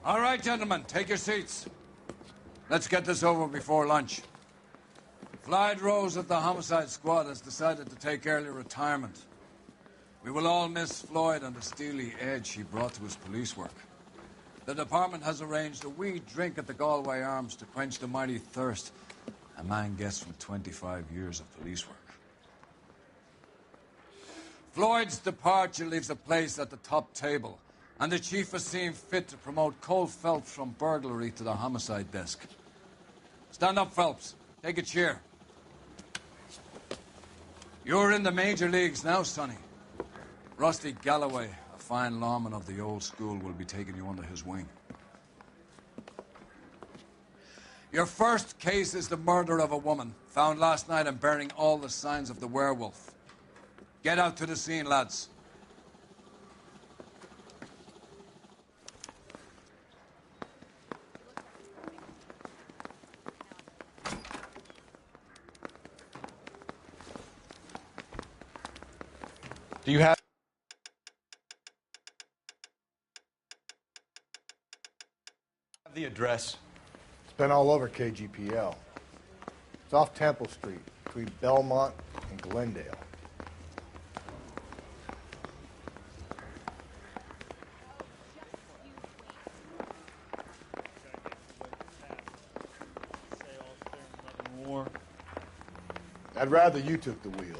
All right, gentlemen, take your seats. Let's get this over before lunch. Floyd Rose of the homicide squad has decided to take early retirement. We will all miss Floyd and the steely edge he brought to his police work. The department has arranged a wee drink at the Galway Arms to quench the mighty thirst a man gets from 25 years of police work. Floyd's departure leaves a place at the top table, and the chief has seen fit to promote Cole Phelps from burglary to the homicide desk. Stand up, Phelps. Take a chair. You're in the major leagues now, Sonny. Rusty Galloway, a fine lawman of the old school, will be taking you under his wing. Your first case is the murder of a woman, found last night and bearing all the signs of the werewolf. Get out to the scene, lads. Do you have the address? It's been all over KGPL. It's off Temple Street, between Belmont and Glendale. I'd rather you took the wheel.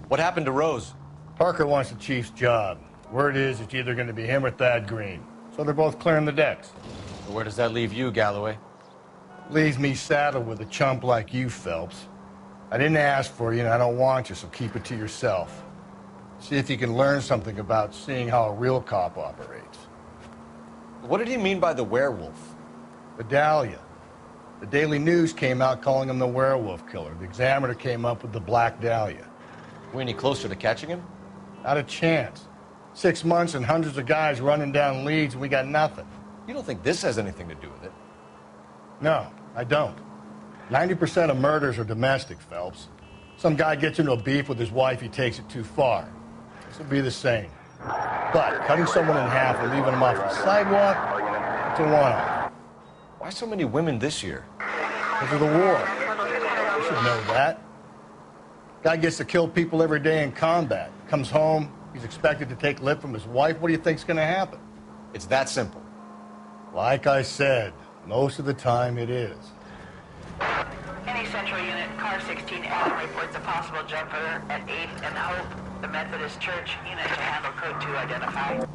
What happened to Rose? Parker wants the chief's job. Word is it's either going to be him or Thad Green. So they're both clearing the decks. So where does that leave you, Galloway? Leaves me saddled with a chump like you, Phelps. I didn't ask for you and I don't want you, so keep it to yourself. See if you can learn something about seeing how a real cop operates. What did he mean by the werewolf? The Dahlia. The Daily News came out calling him the werewolf killer. The Examiner came up with the Black Dahlia. We any closer to catching him? Not a chance. 6 months and hundreds of guys running down leads and we got nothing. You don't think this has anything to do with it? No, I don't. 90% of murders are domestic, Phelps. Some guy gets into a beef with his wife, he takes it too far. This would be the same. But cutting someone in half and leaving them off the sidewalk, it's a one-off. Why so many women this year? Because of the war. You should know that. Guy gets to kill people every day in combat. Comes home, he's expected to take lip from his wife. What do you think's going to happen? It's that simple. Like I said, most of the time it is. Any central unit, car 16 Adam reports a possible jumper at 8th and Hope. The Methodist Church unit to handle code 2 identify.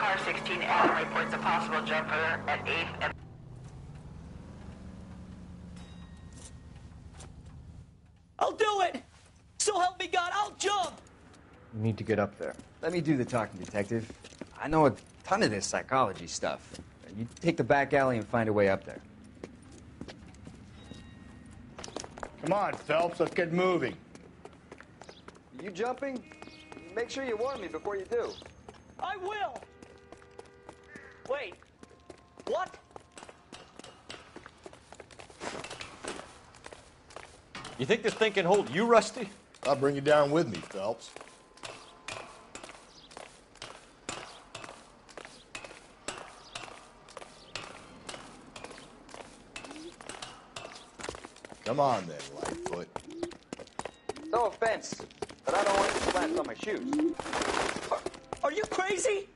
Car 16 Allen reports a possible jumper at 8th and... I'll do it! So help me God, I'll jump! You need to get up there. Let me do the talking, detective. I know a ton of this psychology stuff. You take the back alley and find a way up there. Come on, Phelps, let's get moving. You jumping? Make sure you warn me before you do. I will! Wait, what? You think this thing can hold you, Rusty? I'll bring you down with me, Phelps. Come on then, Lightfoot. No offense, but I don't want you splashed on my shoes. Are you crazy?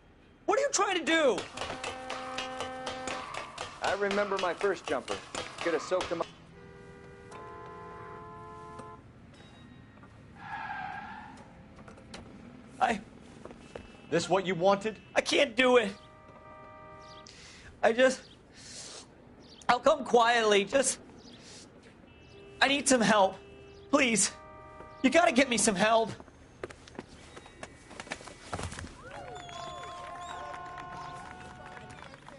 What are you trying to do? I remember my first jumper. Could have soaked him up. This what you wanted? I can't do it. I'll come quietly, I need some help. Please. You gotta get me some help.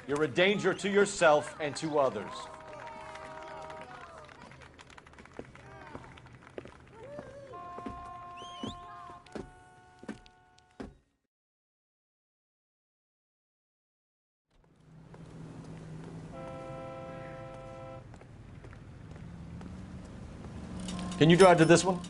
You're a danger to yourself and to others. Can you drive to this one?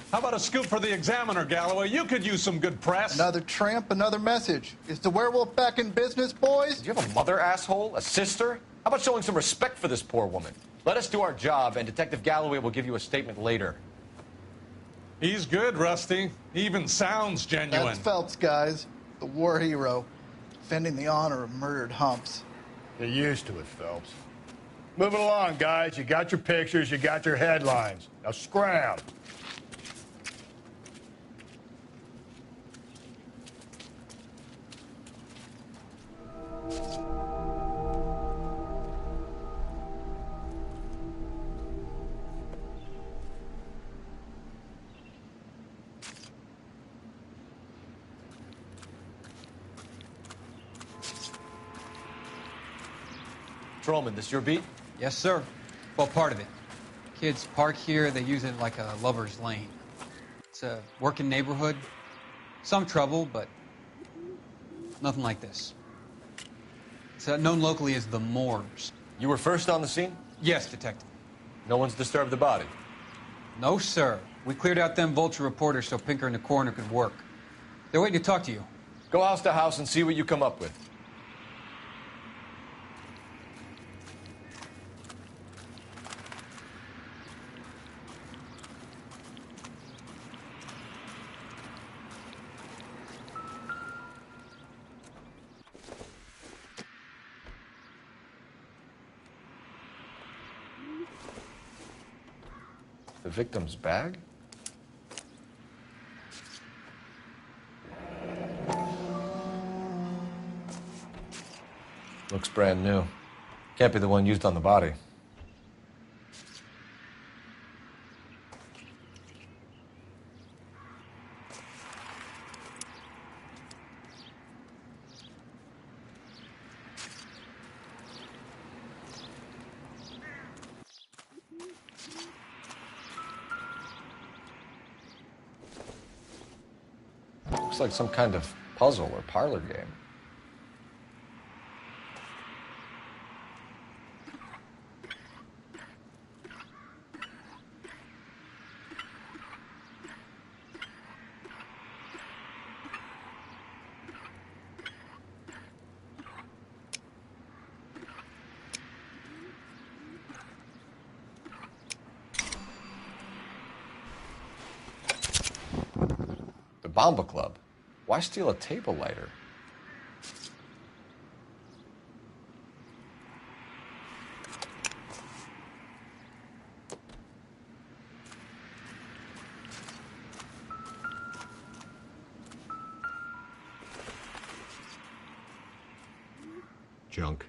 How about a scoop for the Examiner, Galloway? You could use some good press. Another tramp, another message. Is the werewolf back in business, boys? Do you have a mother, asshole? A sister? How about showing some respect for this poor woman? Let us do our job, and Detective Galloway will give you a statement later. He's good, Rusty. He even sounds genuine. That's Phelps, guys. The war hero. Defending the honor of murdered humps. Get used to it, Phelps. Moving along, guys. You got your pictures, you got your headlines. Now scram. Patrolman, this your beat? Yes, sir. Well, part of it. Kids park here, they use it like a lover's lane. It's a working neighborhood. Some trouble, but nothing like this. It's known locally as the Moors. You were first on the scene? Yes, detective. No one's disturbed the body? No, sir. We cleared out them vulture reporters so Pinker and the coroner could work. They're waiting to talk to you. Go house to house and see what you come up with. The victim's bag? Looks brand new. Can't be the one used on the body. Looks like some kind of puzzle or parlor game. Bomba Club. Why steal a table lighter? Junk.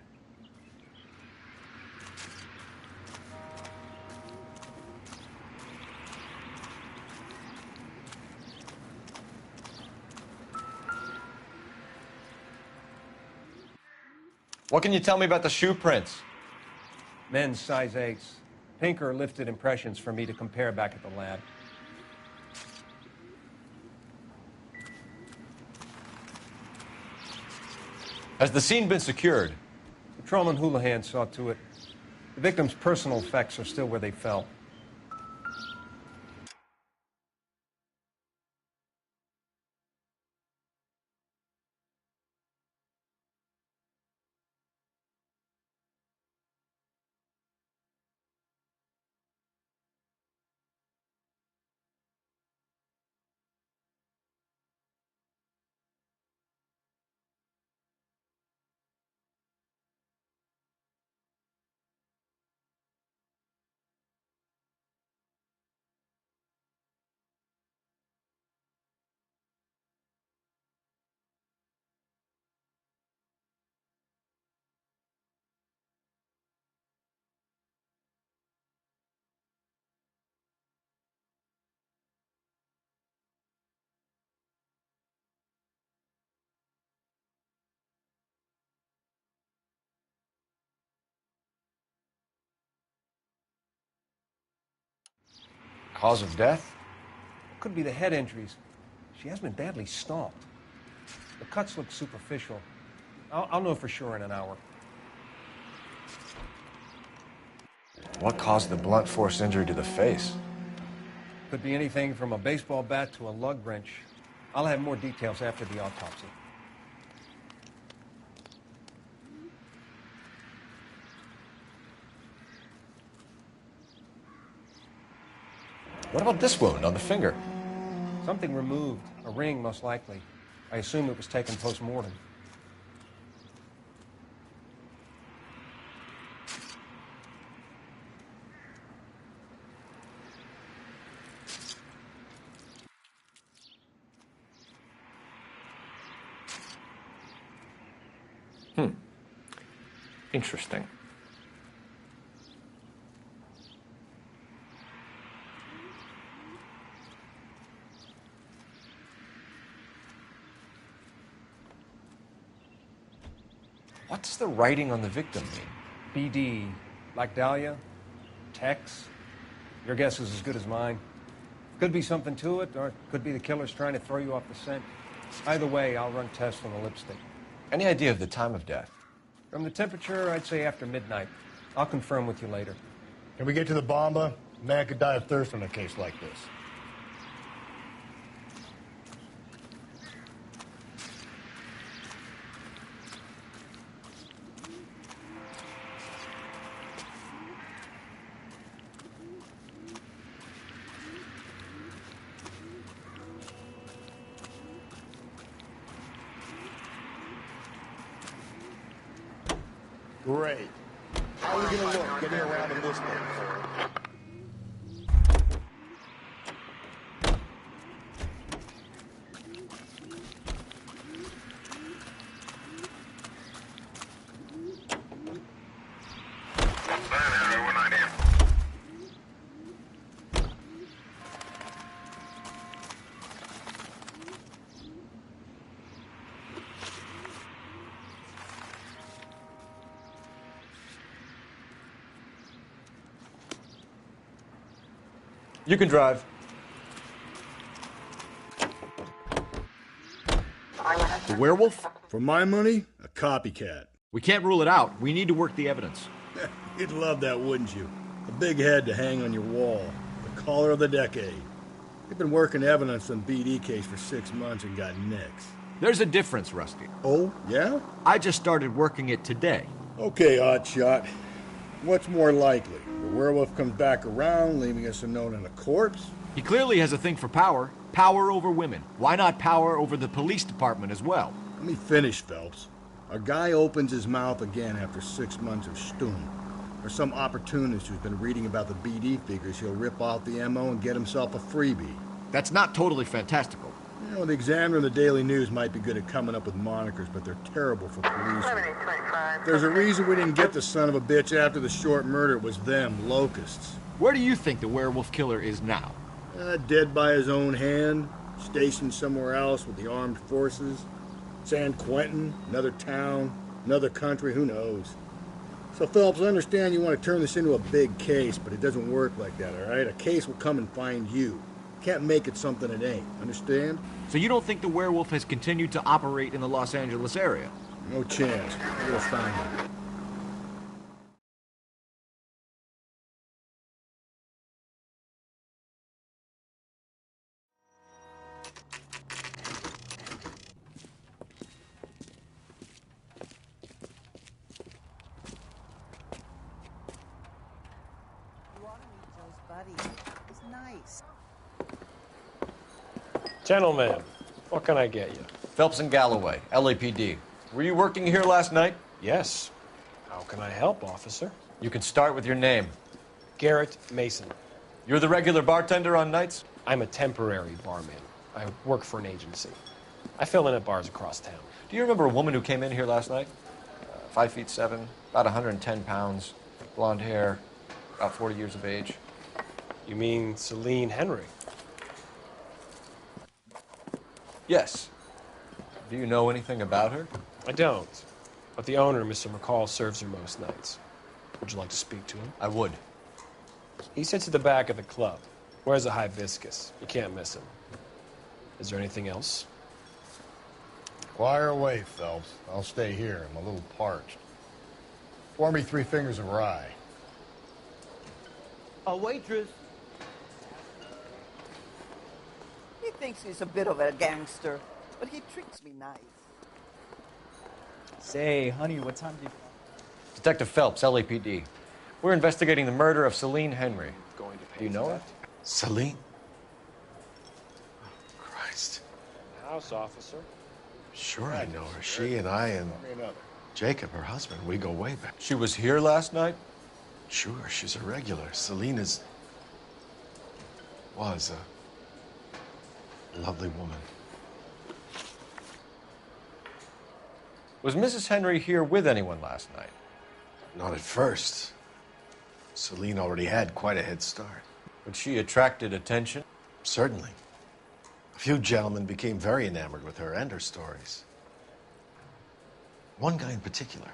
What can you tell me about the shoe prints? Men's size 8s. Pinker lifted impressions for me to compare back at the lab. Has the scene been secured? Patrolman Houlihan saw to it. The victim's personal effects are still where they fell. Cause of death? Could be the head injuries. She has been badly stomped. The cuts look superficial. I'll know for sure in an hour. What caused the blunt force injury to the face? Could be anything from a baseball bat to a lug wrench. I'll have more details after the autopsy. What about this wound on the finger? Something removed. A ring, most likely. I assume it was taken post-mortem. Interesting. What's the writing on the victim mean? BD, like Dahlia, Tex. Your guess is as good as mine. Could be something to it, or it could be the killer's trying to throw you off the scent. Either way, I'll run tests on the lipstick. Any idea of the time of death? From the temperature, I'd say after midnight. I'll confirm with you later. Can we get to the bomba? Man could die of thirst in a case like this. Great. How are we gonna look getting around in this thing? You can drive. The werewolf? For my money, a copycat. We can't rule it out. We need to work the evidence. You'd love that, wouldn't you? A big head to hang on your wall. The caller of the decade. We've been working evidence on BD case for 6 months and got nicks. There's a difference, Rusty. Oh, yeah? I just started working it today. Okay, Oddshot. What's more likely? The werewolf comes back around, leaving us a note and a corpse? He clearly has a thing for power. Power over women. Why not power over the police department as well? Let me finish, Phelps. A guy opens his mouth again after 6 months of stewing. Or some opportunist who's been reading about the BD figures he'll rip off the MO and get himself a freebie. That's not totally fantastical. You know, the Examiner and the Daily News might be good at coming up with monikers, but they're terrible for police. There's a reason we didn't get the son of a bitch after the short murder. It was them, locusts. Where do you think the werewolf killer is now? Dead by his own hand, stationed somewhere else with the armed forces. San Quentin, another town, another country, who knows? So, Phelps, I understand you want to turn this into a big case, but it doesn't work like that, all right? A case will come and find you. Can't make it something it ain't, understand? So you don't think the werewolf has continued to operate in the Los Angeles area? No chance. We're gonna find him. It's nice. Gentlemen, what can I get you? Phelps and Galloway, LAPD. Were you working here last night? Yes. How can I help, officer? You can start with your name. Garrett Mason. You're the regular bartender on nights? I'm a temporary barman. I work for an agency. I fill in at bars across town. Do you remember a woman who came in here last night? 5'7", about 110 pounds, blonde hair, about 40 years of age. You mean Celine Henry? Yes. Do you know anything about her? I don't. But the owner, Mr. McCall, serves her most nights. Would you like to speak to him? I would. He sits at the back of the club. Wears a hibiscus. You can't miss him. Is there anything else? Fire away, Phelps. I'll stay here. I'm a little parched. Pour me 3 fingers of rye. A waitress. He thinks he's a bit of a gangster, but he treats me nice. Say, honey, what time do you... Detective Phelps, LAPD. We're investigating the murder of Celine Henry. Going to pay Do you know her? Celine? Oh, Christ. House officer. Sure I know her. She and I and Jacob, her husband, we go way back. She was here last night? Sure, she's a regular. Celine was a lovely woman. Was Mrs. Henry here with anyone last night? Not at first. Celine already had quite a head start. But she attracted attention? Certainly. A few gentlemen became very enamored with her and her stories. One guy in particular.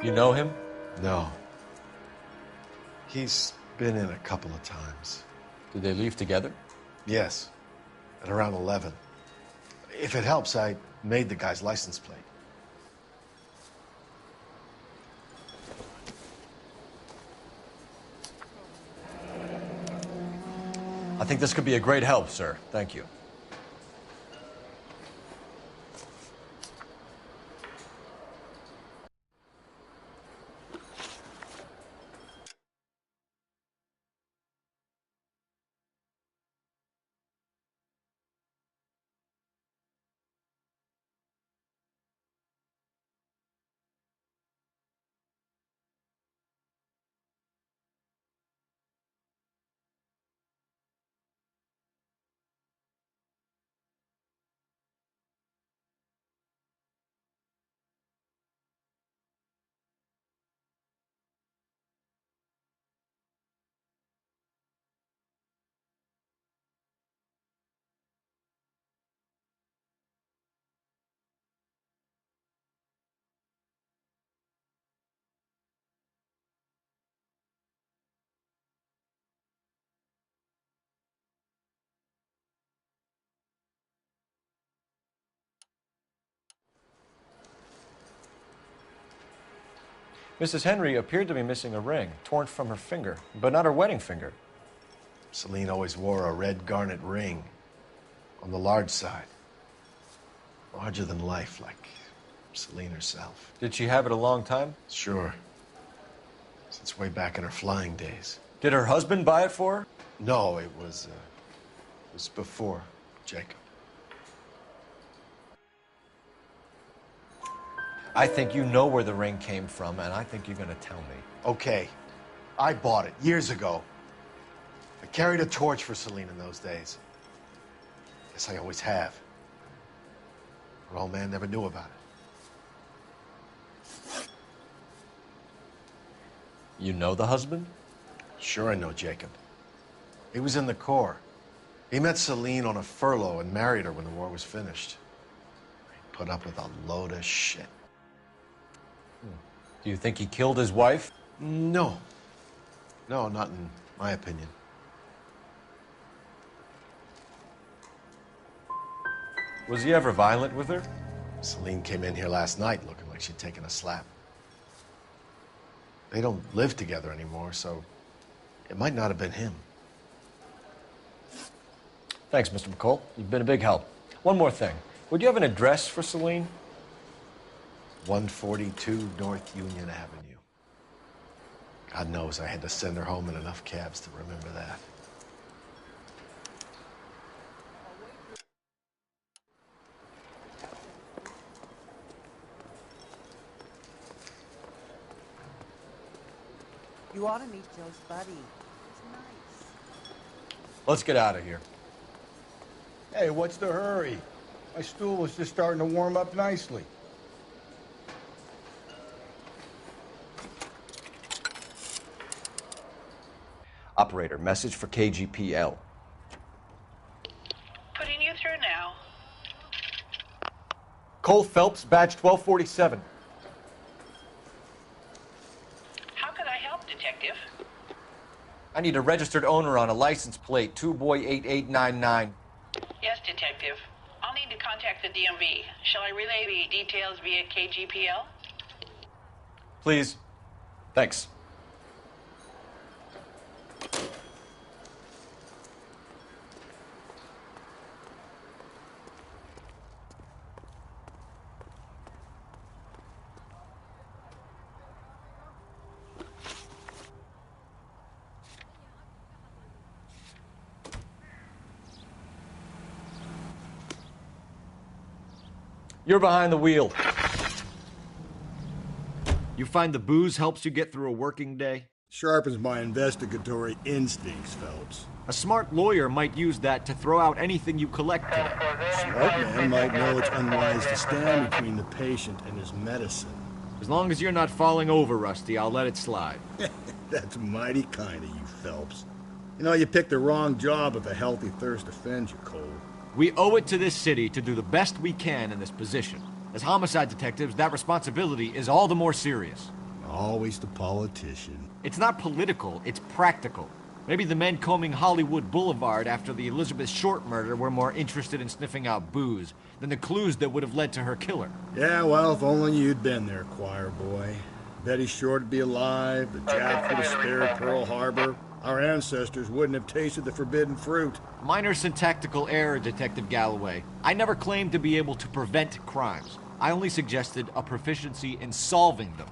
You know him? No. He's been in a couple of times. Did they leave together? Yes. At around 11. If it helps, I made the guy's license plate. I think this could be a great help, sir. Thank you. Mrs. Henry appeared to be missing a ring, torn from her finger, but not her wedding finger. Celine always wore a red garnet ring on the large side. Larger than life, like Celine herself. Did she have it a long time? Sure. Since way back in her flying days. Did her husband buy it for her? No, it was before Jacob. I think you know where the ring came from, and I think you're going to tell me. Okay. I bought it years ago. I carried a torch for Celine in those days. Guess I always have. Her old man never knew about it. You know the husband? Sure I know Jacob. He was in the Corps. He met Celine on a furlough and married her when the war was finished. He put up with a load of shit. Do you think he killed his wife? No. No, not in my opinion. Was he ever violent with her? Celine came in here last night looking like she'd taken a slap. They don't live together anymore, so it might not have been him. Thanks, Mr. McCall. You've been a big help. One more thing. Would you have an address for Celine? 142 North Union Avenue. God knows I had to send her home in enough cabs to remember that. You ought to meet Joe's buddy. He's nice. Let's get out of here. Hey, what's the hurry? My stool was just starting to warm up nicely. Operator, message for KGPL. Putting you through now. Cole Phelps, badge 1247. How could I help, Detective? I need a registered owner on a license plate, 2boy8899. Yes, Detective. I'll need to contact the DMV. Shall I relay the details via KGPL? Please. Thanks. You're behind the wheel. You find the booze helps you get through a working day? Sharpens my investigatory instincts, Phelps. A smart lawyer might use that to throw out anything you collect. Smart man might know it's unwise to stand between the patient and his medicine. As long as you're not falling over, Rusty, I'll let it slide. That's mighty kind of you, Phelps. You know, you picked the wrong job if a healthy thirst offends you, Cole. We owe it to this city to do the best we can in this position. As homicide detectives, that responsibility is all the more serious. Always the politician. It's not political, it's practical. Maybe the men combing Hollywood Boulevard after the Elizabeth Short murder were more interested in sniffing out booze than the clues that would have led to her killer. Yeah, well, if only you'd been there, choir boy. Betty Short would be alive, the Jap would have spared Pearl Harbor. Our ancestors wouldn't have tasted the forbidden fruit. Minor syntactical error, Detective Galloway. I never claimed to be able to prevent crimes. I only suggested a proficiency in solving them.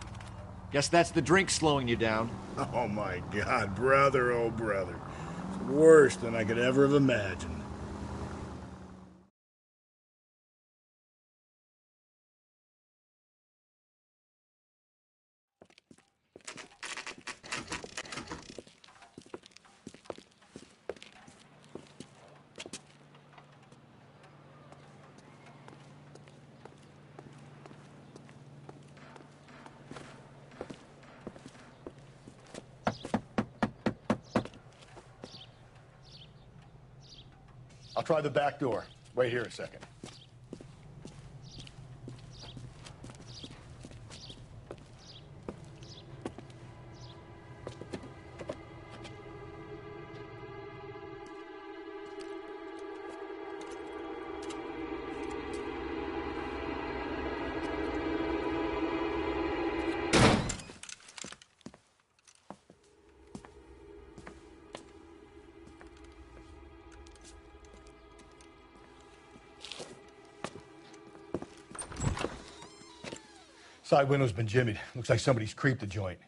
Guess that's the drink slowing you down. Oh my God, brother, oh brother. It's worse than I could ever have imagined. I'll try the back door. Wait here a second. Side window's been jimmied. Looks like somebody's creeped the joint.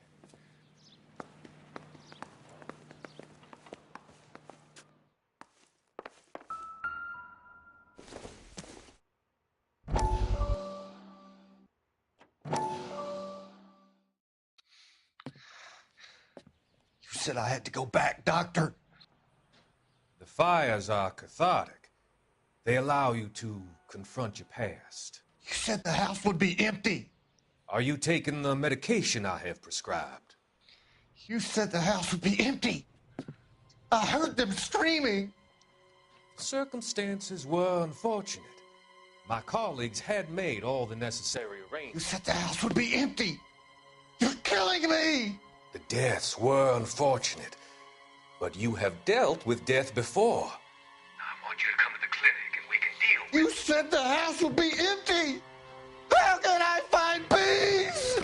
You said I had to go back, Doctor. The fires are cathartic. They allow you to confront your past. You said the house would be empty. Are you taking the medication I have prescribed? You said the house would be empty. I heard them screaming. Circumstances were unfortunate. My colleagues had made all the necessary You arrangements. said the house would be empty. You're killing me. The deaths were unfortunate, but you have dealt with death before. I want you to come to the clinic and we can deal with You said the house would be empty. How can I find peace?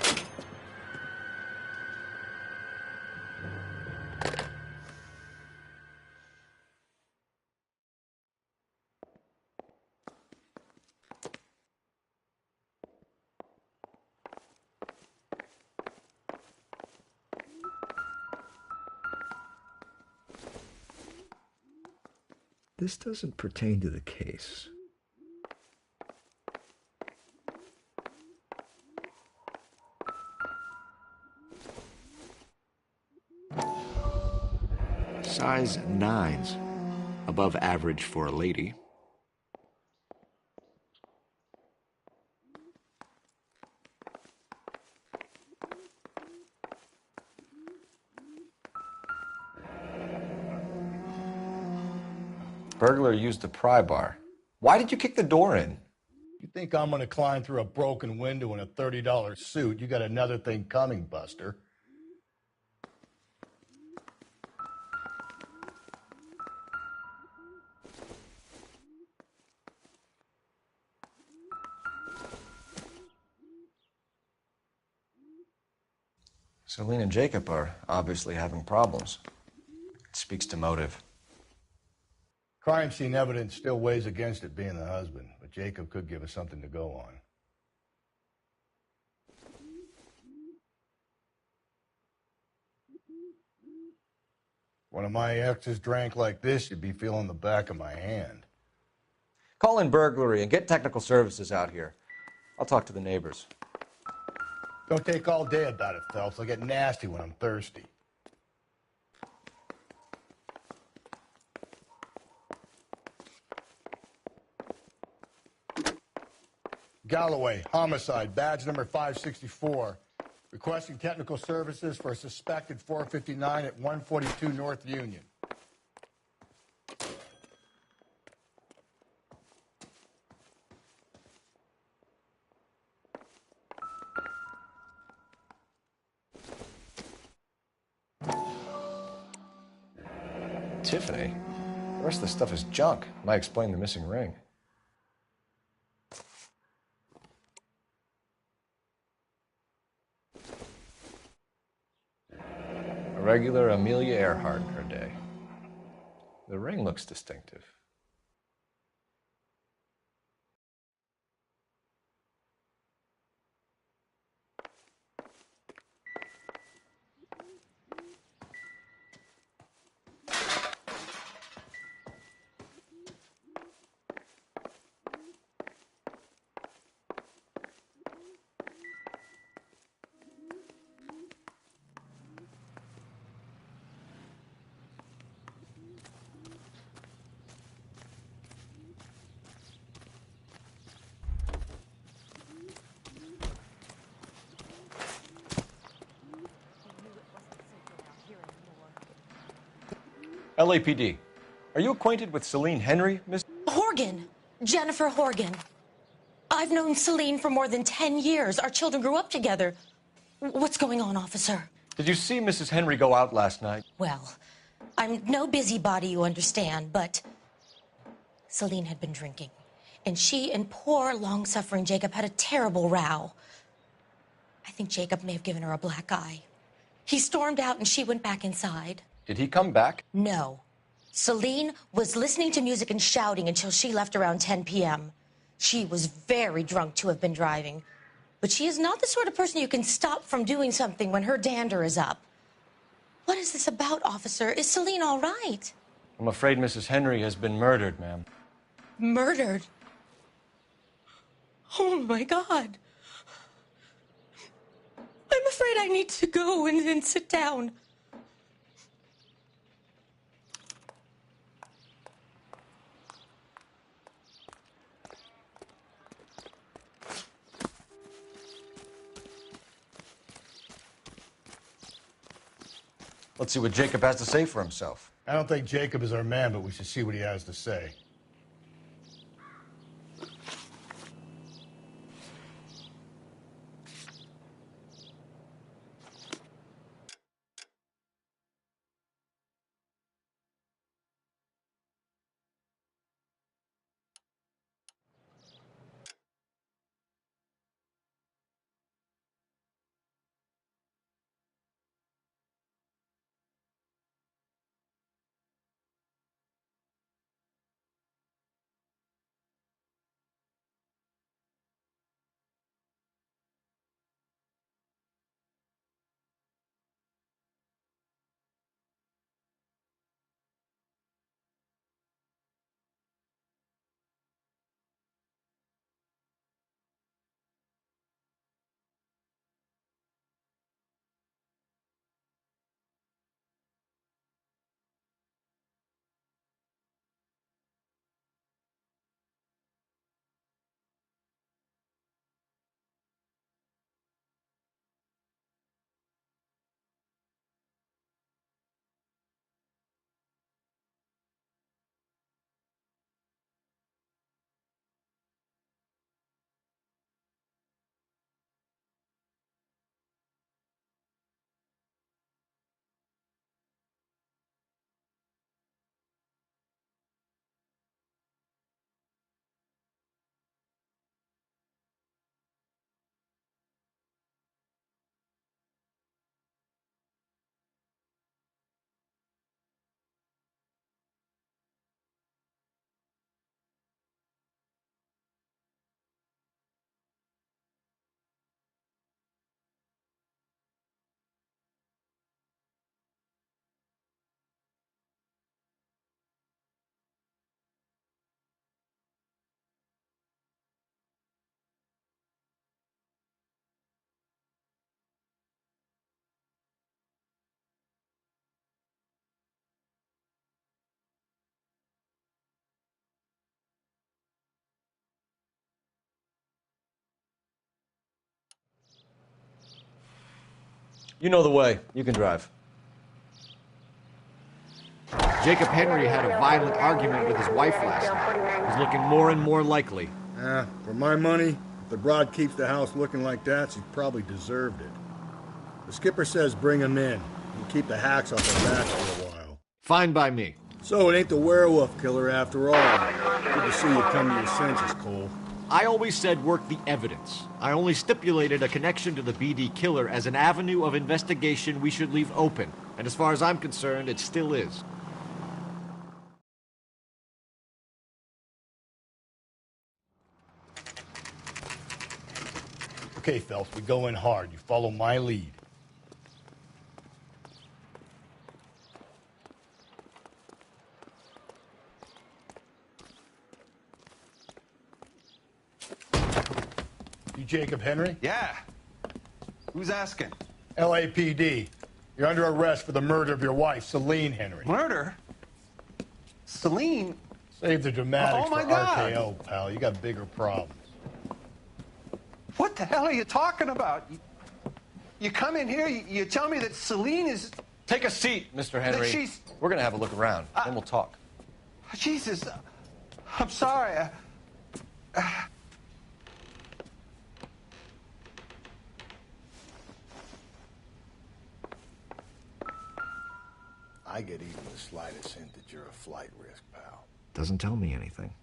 This doesn't pertain to the case. Size 9s. Above average for a lady. Burglar used the pry bar. Why did you kick the door in? You think I'm gonna climb through a broken window in a $30 suit? You got another thing coming, Buster. Celine and Jacob are obviously having problems. It speaks to motive. Crime scene evidence still weighs against it being the husband, but Jacob could give us something to go on. One of my exes drank like this, you'd be feeling the back of my hand. Call in burglary and get technical services out here. I'll talk to the neighbors. Don't take all day about it, Phelps. I'll get nasty when I'm thirsty. Galloway, homicide, badge number 564. Requesting technical services for a suspected 459 at 142 North Union. Tiffany? The rest of the stuff is junk. Might explain the missing ring. A regular Amelia Earhart in her day. The ring looks distinctive. LAPD. Are you acquainted with Celine Henry, Miss? Horgan. Jennifer Horgan. I've known Celine for more than 10 years. Our children grew up together. What's going on, officer? Did you see Mrs. Henry go out last night? Well, I'm no busybody, you understand, but Celine had been drinking. And she and poor, long-suffering Jacob had a terrible row. I think Jacob may have given her a black eye. He stormed out and she went back inside. Did he come back? No. Celine was listening to music and shouting until she left around 10 p.m. She was very drunk to have been driving. But she is not the sort of person you can stop from doing something when her dander is up. What is this about, officer? Is Celine all right? I'm afraid Mrs. Henry has been murdered, ma'am. Murdered? Oh, my God. I'm afraid I need to go and sit down. Let's see what Jacob has to say for himself. I don't think Jacob is our man, but we should see what he has to say. You know the way. You can drive. Jacob Henry had a violent argument with his wife last night. He's looking more and more likely. For my money, if the broad keeps the house looking like that, she probably deserved it. The skipper says bring him in and keep the hacks off her backs for a while. Fine by me. So it ain't the werewolf killer after all. Good to see you come to your senses, Cole. I always said work the evidence. I only stipulated a connection to the BD killer as an avenue of investigation we should leave open. And as far as I'm concerned, it still is. Okay, Phelps, we go in hard. You follow my lead. You Jacob Henry? Yeah. Who's asking? LAPD. You're under arrest for the murder of your wife, Celine Henry. Murder? Celine? Save the dramatics Oh, my for God. RKO, pal. You got bigger problems. What the hell are you talking about? You come in here, you tell me that Celine is... Take a seat, Mr. Henry. That she's... We're going to have a look around, then we'll talk. Jesus, I'm sorry. I get even the slightest hint that you're a flight risk, pal. Doesn't tell me anything.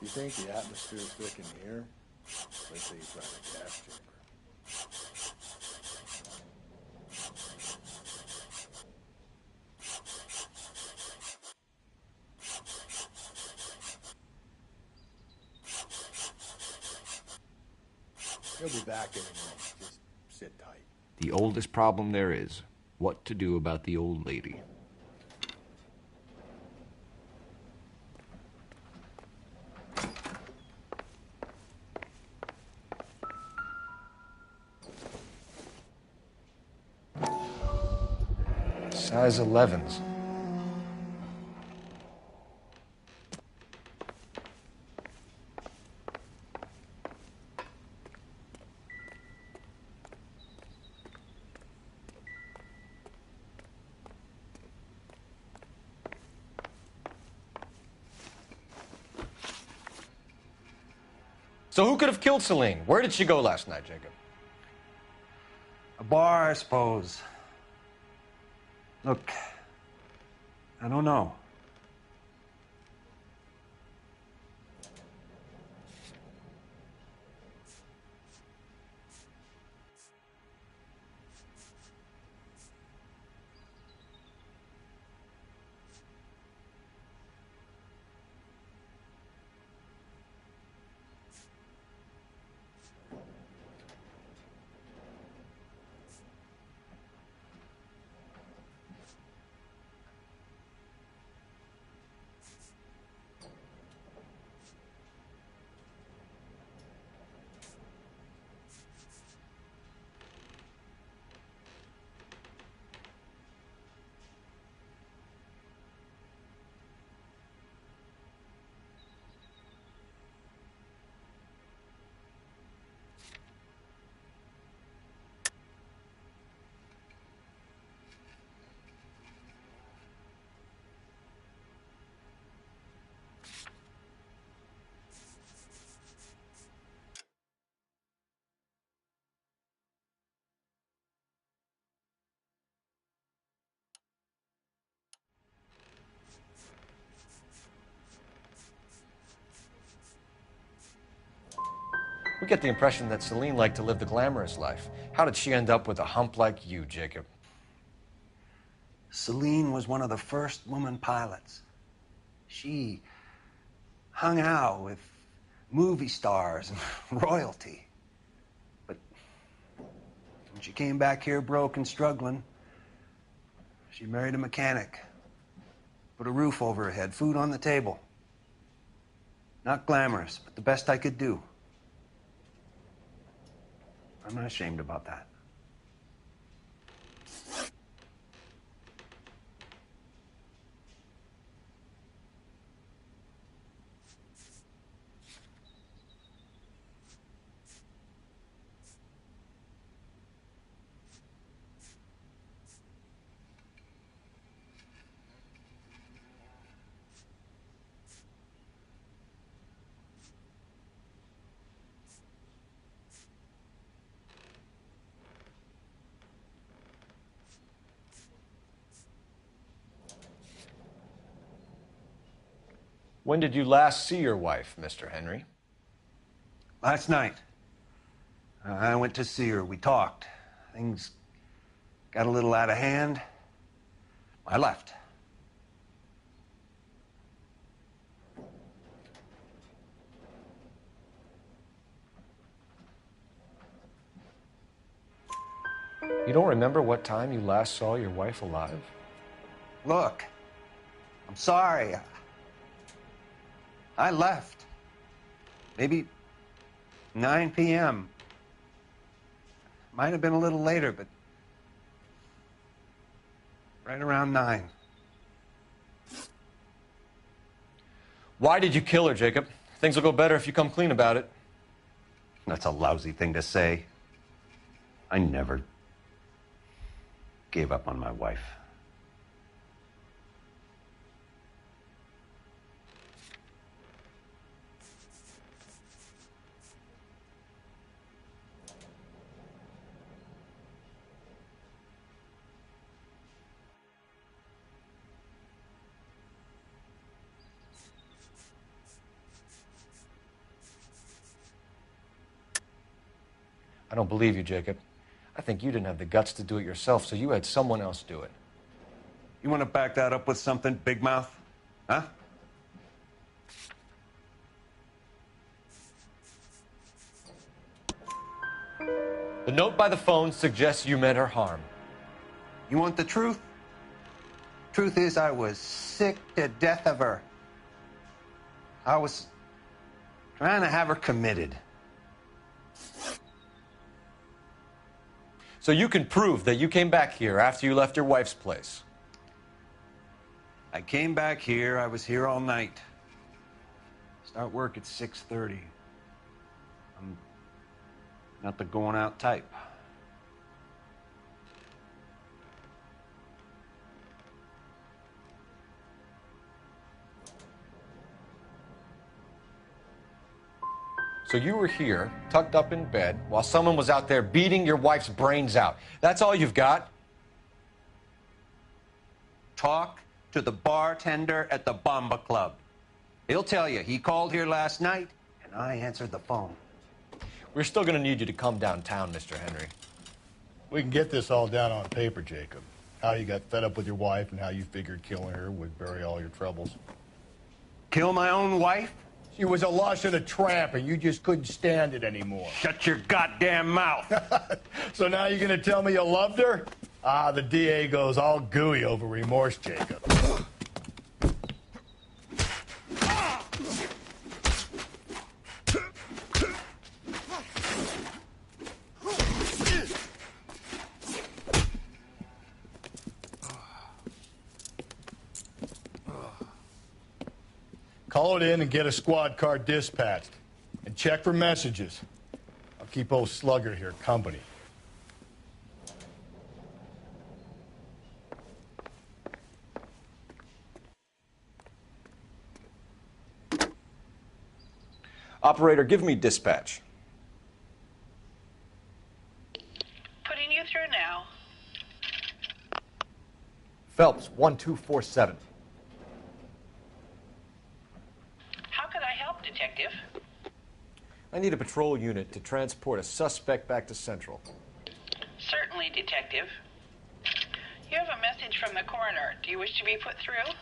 You think the atmosphere is thick in here? Let's say you try the gas chamber. He'll be back in a minute. Just sit tight. The oldest problem there is, what to do about the old lady. Size 11s. So who could have killed Celine? Where did she go last night, Jacob? A bar, I suppose. Look, I don't know. We get the impression that Celine liked to live the glamorous life. How did she end up with a hump like you, Jacob? Celine was one of the first woman pilots. She hung out with movie stars and royalty. But when she came back here broke and struggling, she married a mechanic. Put a roof over her head, food on the table. Not glamorous, but the best I could do. I'm not ashamed about that. When did you last see your wife, Mr. Henry? Last night. I went to see her. We talked. Things got a little out of hand. I left. You don't remember what time you last saw your wife alive? Look, I'm sorry. I left. Maybe 9 p.m. Might have been a little later, but right around 9. Why did you kill her, Jacob? Things will go better if you come clean about it. That's a lousy thing to say. I never gave up on my wife. I don't believe you, Jacob. I think you didn't have the guts to do it yourself, so you had someone else do it. You want to back that up with something, Big Mouth? Huh? The note by the phone suggests you meant her harm. You want the truth? Truth is, I was sick to death of her. I was trying to have her committed. So you can prove that you came back here after you left your wife's place. I came back here. I was here all night. Start work at 6:30. I'm not the going out type. So you were here, tucked up in bed, while someone was out there beating your wife's brains out. That's all you've got? Talk to the bartender at the Bomba Club. He'll tell you he called here last night, and I answered the phone. We're still going to need you to come downtown, Mr. Henry. We can get this all down on paper, Jacob. How you got fed up with your wife and how you figured killing her would bury all your troubles. Kill my own wife? She was a lush and a tramp, and you just couldn't stand it anymore. Shut your goddamn mouth. So now you're going to tell me you loved her? Ah, the DA goes all gooey over remorse, Jacob. Call it in and get a squad car dispatched. And check for messages. I'll keep old Slugger here company. Operator, give me dispatch. Putting you through now. Phelps, 1247. How could I help, Detective? I need a patrol unit to transport a suspect back to Central. Certainly, Detective. You have a message from the coroner. Do you wish to be put through?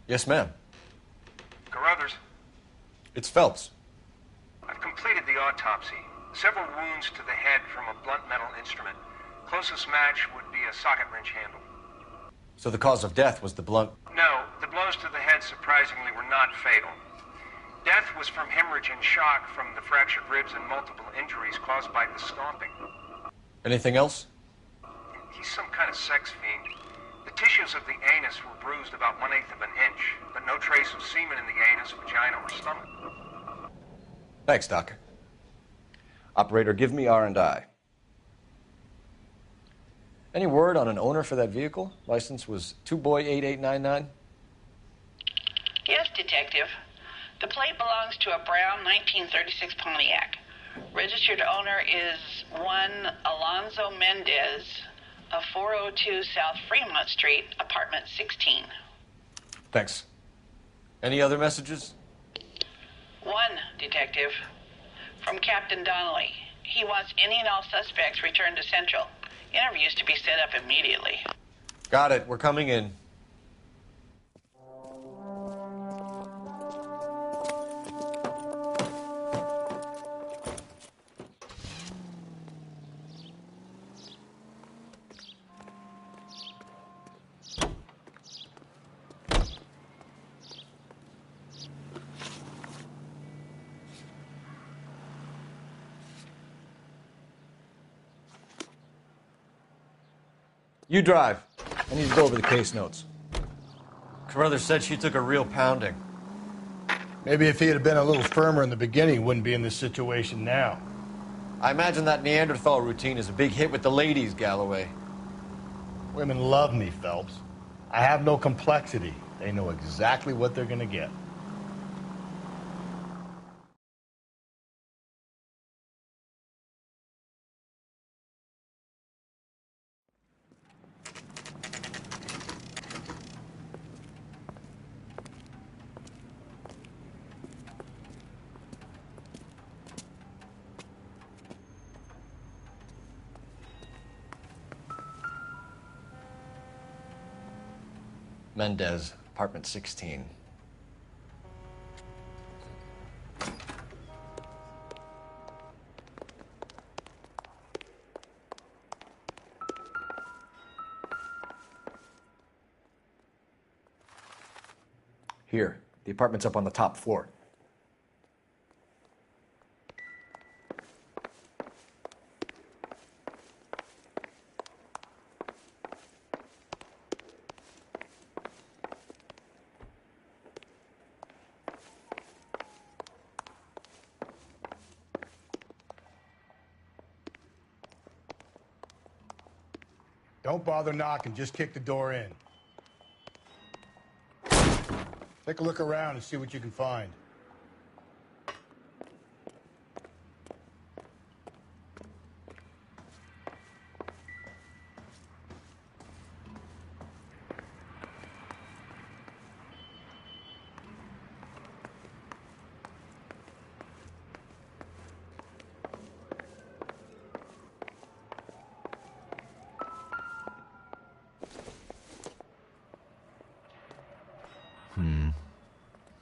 Yes, ma'am. Carruthers, It's Phelps. I've completed the autopsy. Several wounds to the head from a blunt metal instrument. Closest match would be a socket wrench handle. So the cause of death was the blunt... No, the blows to the head surprisingly were not fatal. Death was from hemorrhage and shock from the fractured ribs and multiple injuries caused by the stomping. Anything else? He's some kind of sex fiend. The tissues of the anus were bruised about 1/8 of an inch, but no trace of semen in the anus, vagina, or stomach. Thanks, Doc. Operator, give me R&I. Any word on an owner for that vehicle? License was 2boy8899. Yes, Detective. The plate belongs to a brown 1936 Pontiac. Registered owner is one Alonzo Mendez of 402 South Fremont Street, apartment 16. Thanks. Any other messages? One, Detective. From Captain Donnelly. He wants any and all suspects returned to Central. Interviews to be set up immediately. Got it. We're coming in. You drive. I need to go over the case notes. Carruthers said she took a real pounding. Maybe if he had been a little firmer in the beginning, he wouldn't be in this situation now. I imagine that Neanderthal routine is a big hit with the ladies, Galloway. Women love me, Phelps. I have no complexity. They know exactly what they're going to get. Mendez, apartment 16. Here. The apartment's up on the top floor. Don't bother knocking, just kick the door in. Take a look around and see what you can find.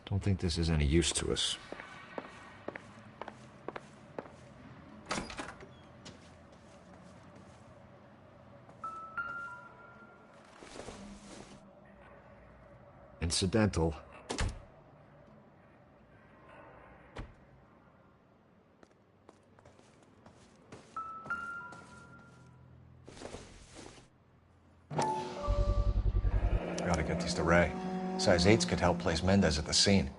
Don't think this is any use to us. Incidental. Gotta get these to Ray. Size 8s could help place Mendez at the scene.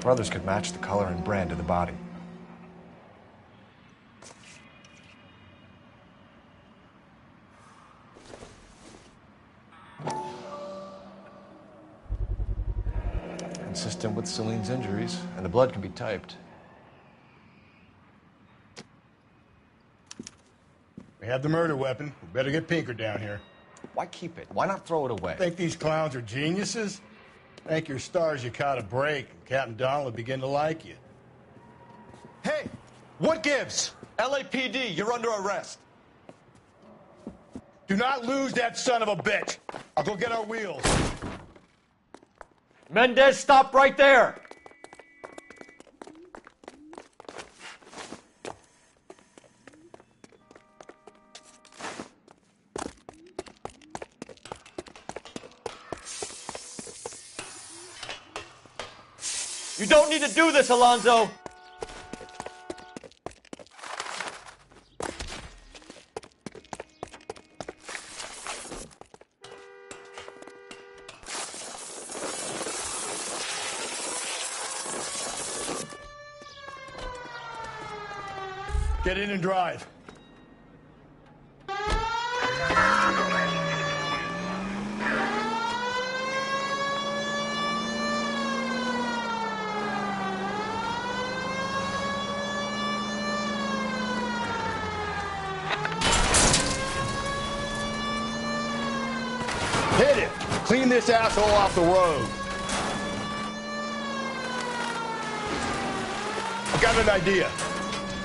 Brothers could match the color and brand of the body. Consistent with Celine's injuries, and the blood can be typed. We have the murder weapon. We better get Pinker down here. Why keep it? Why not throw it away? Think these clowns are geniuses? Thank your stars you caught a break, and Captain Donald will begin to like you. Hey, what gives? LAPD, you're under arrest. Do not lose that son of a bitch. I'll go get our wheels. Mendez, stop right there! You don't need to do this, Alonzo! Get in and drive. Hit it! Clean this asshole off the road. I got an idea.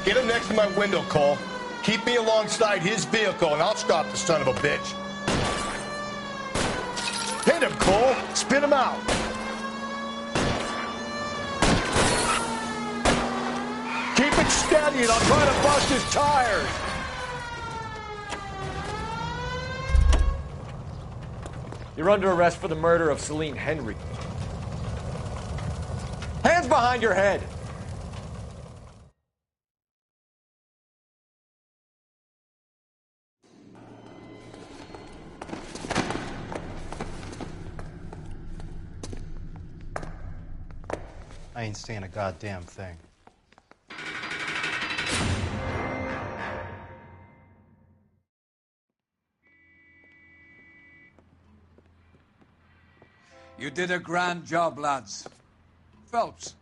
Get him next to my window, Cole. Keep me alongside his vehicle, and I'll stop the son of a bitch. Hit him, Cole. Spit him out. Keep it steady, and I'll try to bust his tires. You're under arrest for the murder of Celine Henry. Hands behind your head! I ain't saying a goddamn thing. You did a grand job, lads. Phelps,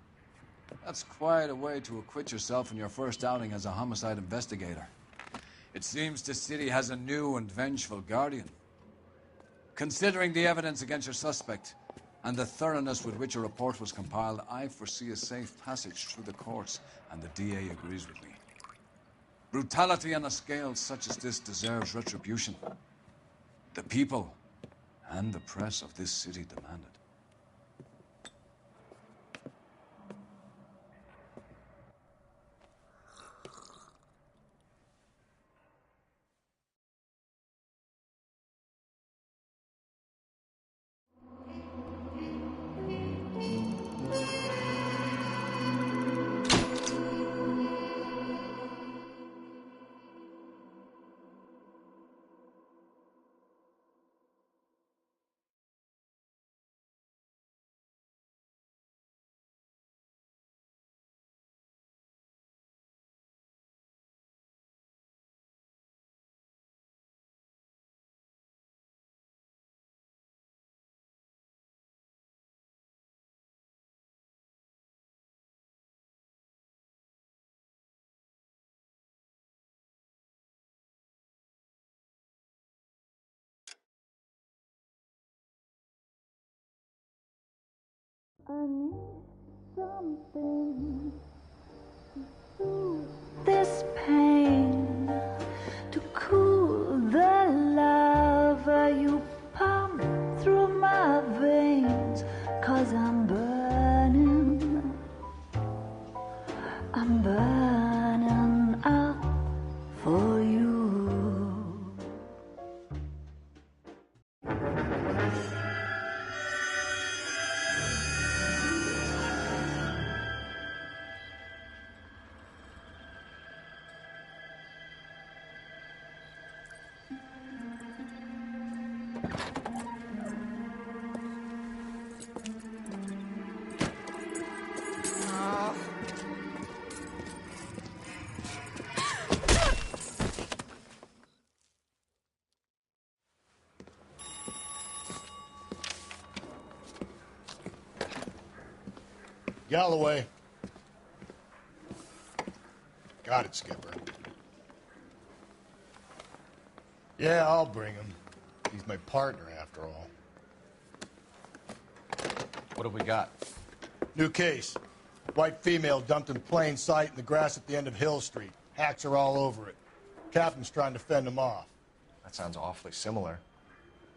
that's quite a way to acquit yourself in your first outing as a homicide investigator. It seems the city has a new and vengeful guardian. Considering the evidence against your suspect and the thoroughness with which a report was compiled, I foresee a safe passage through the courts, and the DA agrees with me. Brutality on a scale such as this deserves retribution. The people and the press of this city demand it. I need something to soothe this pain, to cool the lava you pump through my veins, 'cause I'm burning up for you. Galloway. Got it, Skipper. Yeah, I'll bring him. He's my partner, after all. What have we got? New case. White female dumped in plain sight in the grass at the end of Hill Street. Hacks are all over it. Captain's trying to fend them off. That sounds awfully similar.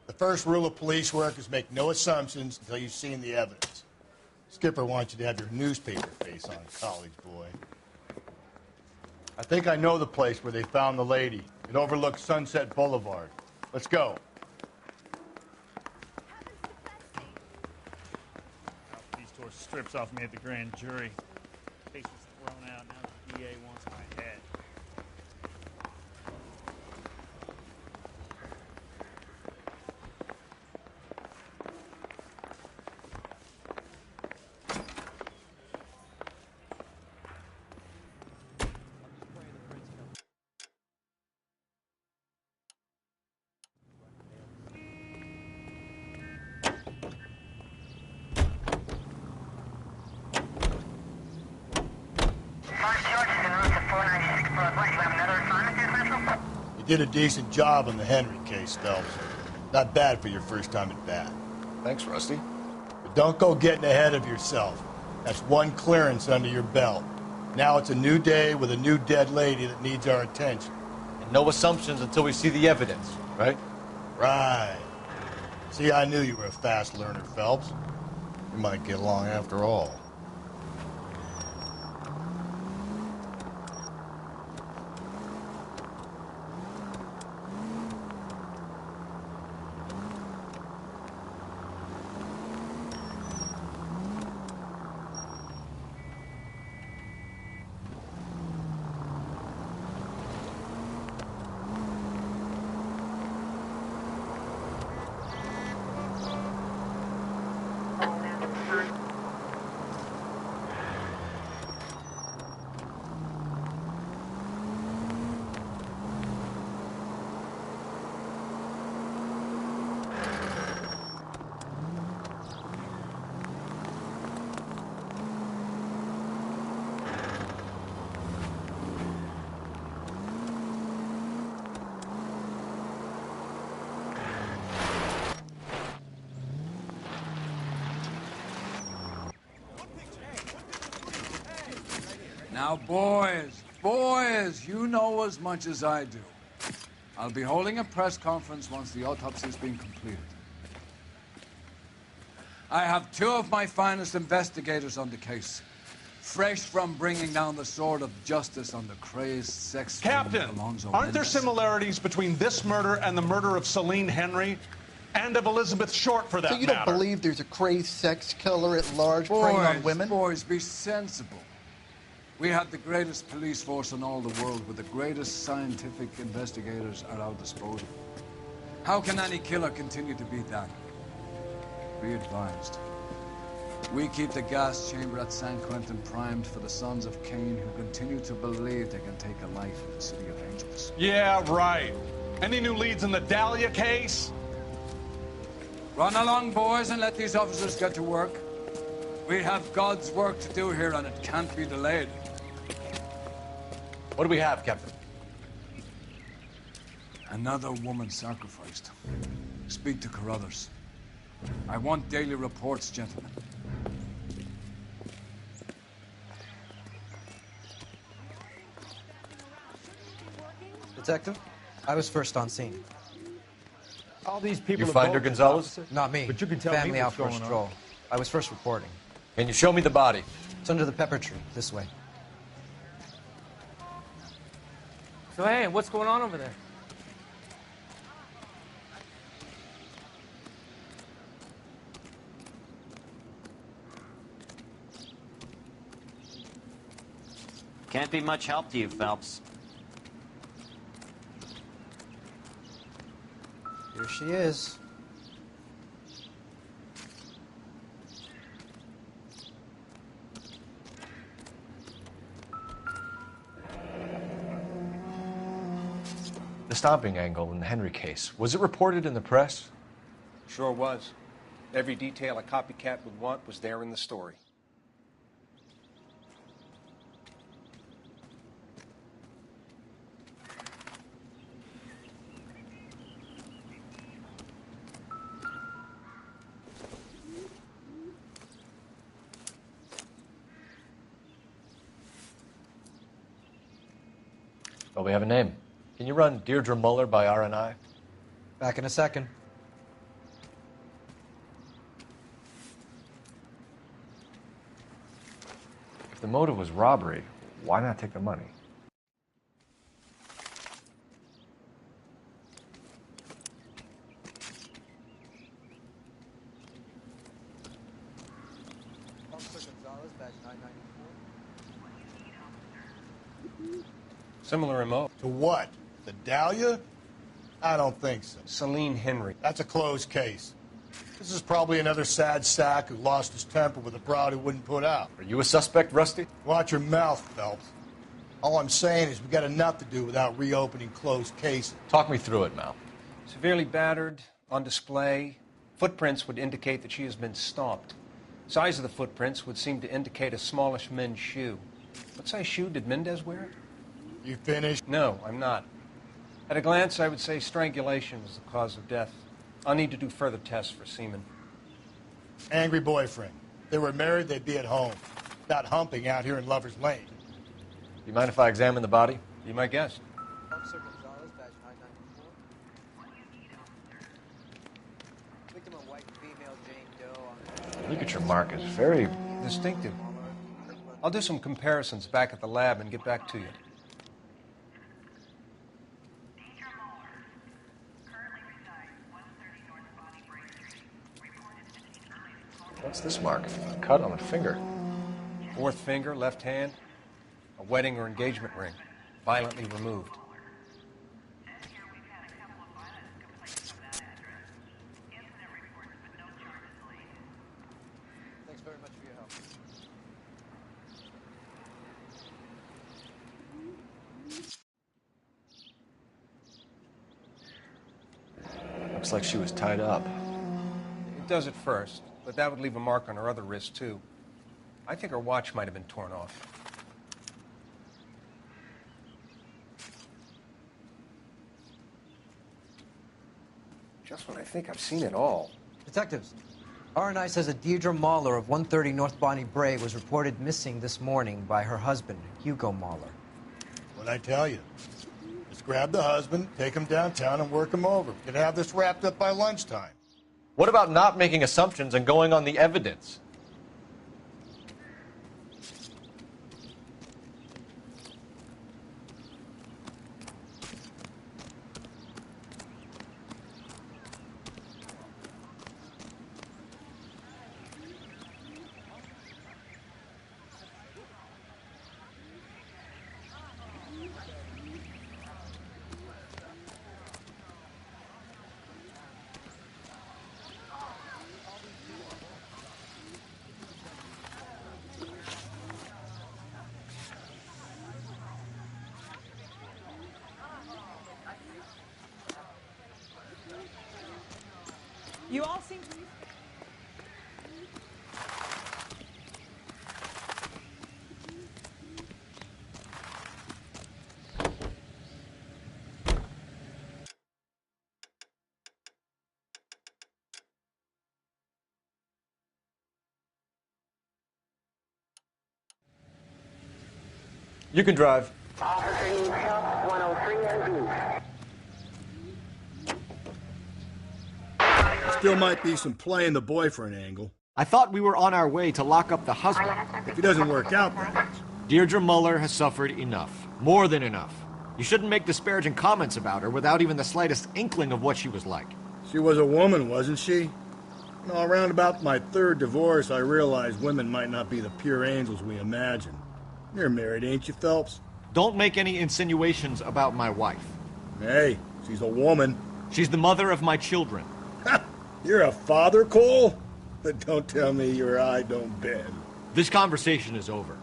The first rule of police work is make no assumptions until you've seen the evidence. Skipper wants you to have your newspaper face on, college boy. I think I know the place where they found the lady. It overlooks Sunset Boulevard. Let's go. These tore strips off me at the grand jury. Case was thrown out. Now the DA wants my head. You did a decent job on the Henry case, Phelps. Not bad for your first time at bat. Thanks, Rusty. But don't go getting ahead of yourself. That's one clearance under your belt. Now it's a new day with a new dead lady that needs our attention. And no assumptions until we see the evidence, right? Right. See, I knew you were a fast learner, Phelps. We might get along after all. Now, boys, you know as much as I do. I'll be holding a press conference once the autopsy's been completed. I have two of my finest investigators on the case, fresh from bringing down the sword of justice on the crazed sex Captain, Alonzo aren't there Mendez. similarities between this murder and the murder of Celine Henry? And of Elizabeth Short, for that So you don't matter? believe there's a crazed sex killer at large preying on women? Boys, be sensible. We have the greatest police force in all the world with the greatest scientific investigators at our disposal. How can any killer continue to beat that? Be advised. We keep the gas chamber at San Quentin primed for the sons of Cain who continue to believe they can take a life in the city of angels. Yeah, right. Any new leads in the Dahlia case? Run along, boys, and let these officers get to work. We have God's work to do here, and it can't be delayed. What do we have, Captain? Another woman sacrificed. Speak to Carruthers. I want daily reports, gentlemen. Detective, I was first on scene. All these people. You are find her, vultures, Gonzalez? officer. Not me. But you can tell Family me out what's for a going on. stroll. I was first reporting. Can you show me the body? It's under the pepper tree, this way. So, hey, what's going on over there? Can't be much help to you, Phelps. Here she is. The stomping angle in the Henry case, was it reported in the press? Sure was. Every detail a copycat would want was there in the story. Well, we have a name. Can you run Deirdre Muller by RNI? Back in a second. If the motive was robbery, why not take the money? Officer Gonzalez, badge 994. Similar MO. To what? The Dahlia? I don't think so. Celine Henry. That's a closed case. This is probably another sad sack who lost his temper with a broad who wouldn't put out. Are you a suspect, Rusty? Watch your mouth, Phelps. All I'm saying is we got enough to do without reopening closed cases. Talk me through it, Mal. Severely battered, on display. Footprints would indicate that she has been stomped. Size of the footprints would seem to indicate a smallish men's shoe. What size shoe did Mendez wear? You finished? No, I'm not. At a glance, I would say strangulation was the cause of death. I'll need to do further tests for semen. Angry boyfriend. If they were married, they'd be at home. Not humping out here in Lover's Lane. You mind if I examine the body? Be my guest. Officer Gonzalez, badge 994. Victim of white female Jane Doe. Look at your mark. It's very distinctive. I'll do some comparisons back at the lab and get back to you. What's this mark? A cut on a finger. Fourth finger, left hand. A wedding or engagement ring. Violently removed. Thanks very much for your help. Looks like she was tied up. It does at first, but that would leave a mark on her other wrist, too. I think her watch might have been torn off. Just when I think I've seen it all. Detectives, RNI says that Deirdre Mahler of 130 North Bonnie Brae was reported missing this morning by her husband, Hugo Mahler. What'd I tell you? Just grab the husband, take him downtown, and work him over. We could have this wrapped up by lunchtime. What about not making assumptions and going on the evidence? You all seem to be... You can drive. Officer needs help, 103 and B. still might be some playing the boyfriend angle. I thought we were on our way to lock up the husband. If he doesn't work out, then. Deirdre Muller has suffered enough. More than enough. You shouldn't make disparaging comments about her without even the slightest inkling of what she was like. She was a woman, wasn't she? You know, around about my third divorce, I realized women might not be the pure angels we imagine. You're married, ain't you, Phelps? Don't make any insinuations about my wife. Hey, she's a woman. She's the mother of my children. You're a father, Cole? But don't tell me your eye don't bend. This conversation is over.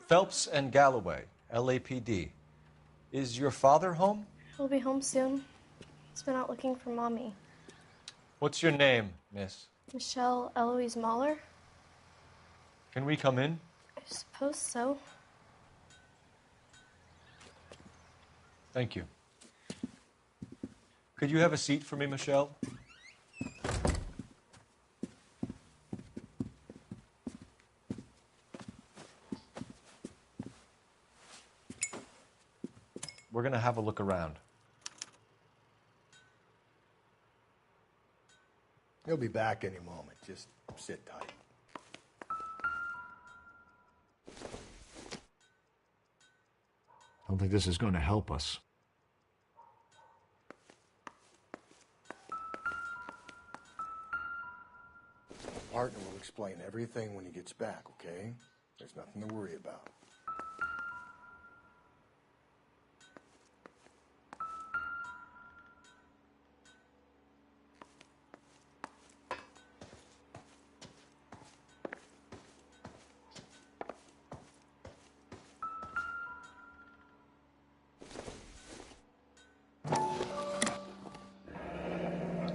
Phelps and Galloway, LAPD. Is your father home? He'll be home soon. He's been out looking for Mommy. What's your name, miss? Michelle Eloise Mahler? Can we come in? I suppose so. Thank you. Could you have a seat for me, Michelle? We're going to have a look around. He'll be back any moment. Just sit tight. I don't think this is going to help us. Partner will explain everything when he gets back, okay? There's nothing to worry about.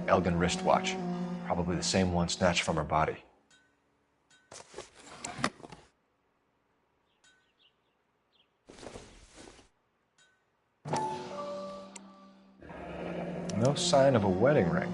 Elgin wristwatch. Probably the same one snatched from her body. No sign of a wedding ring.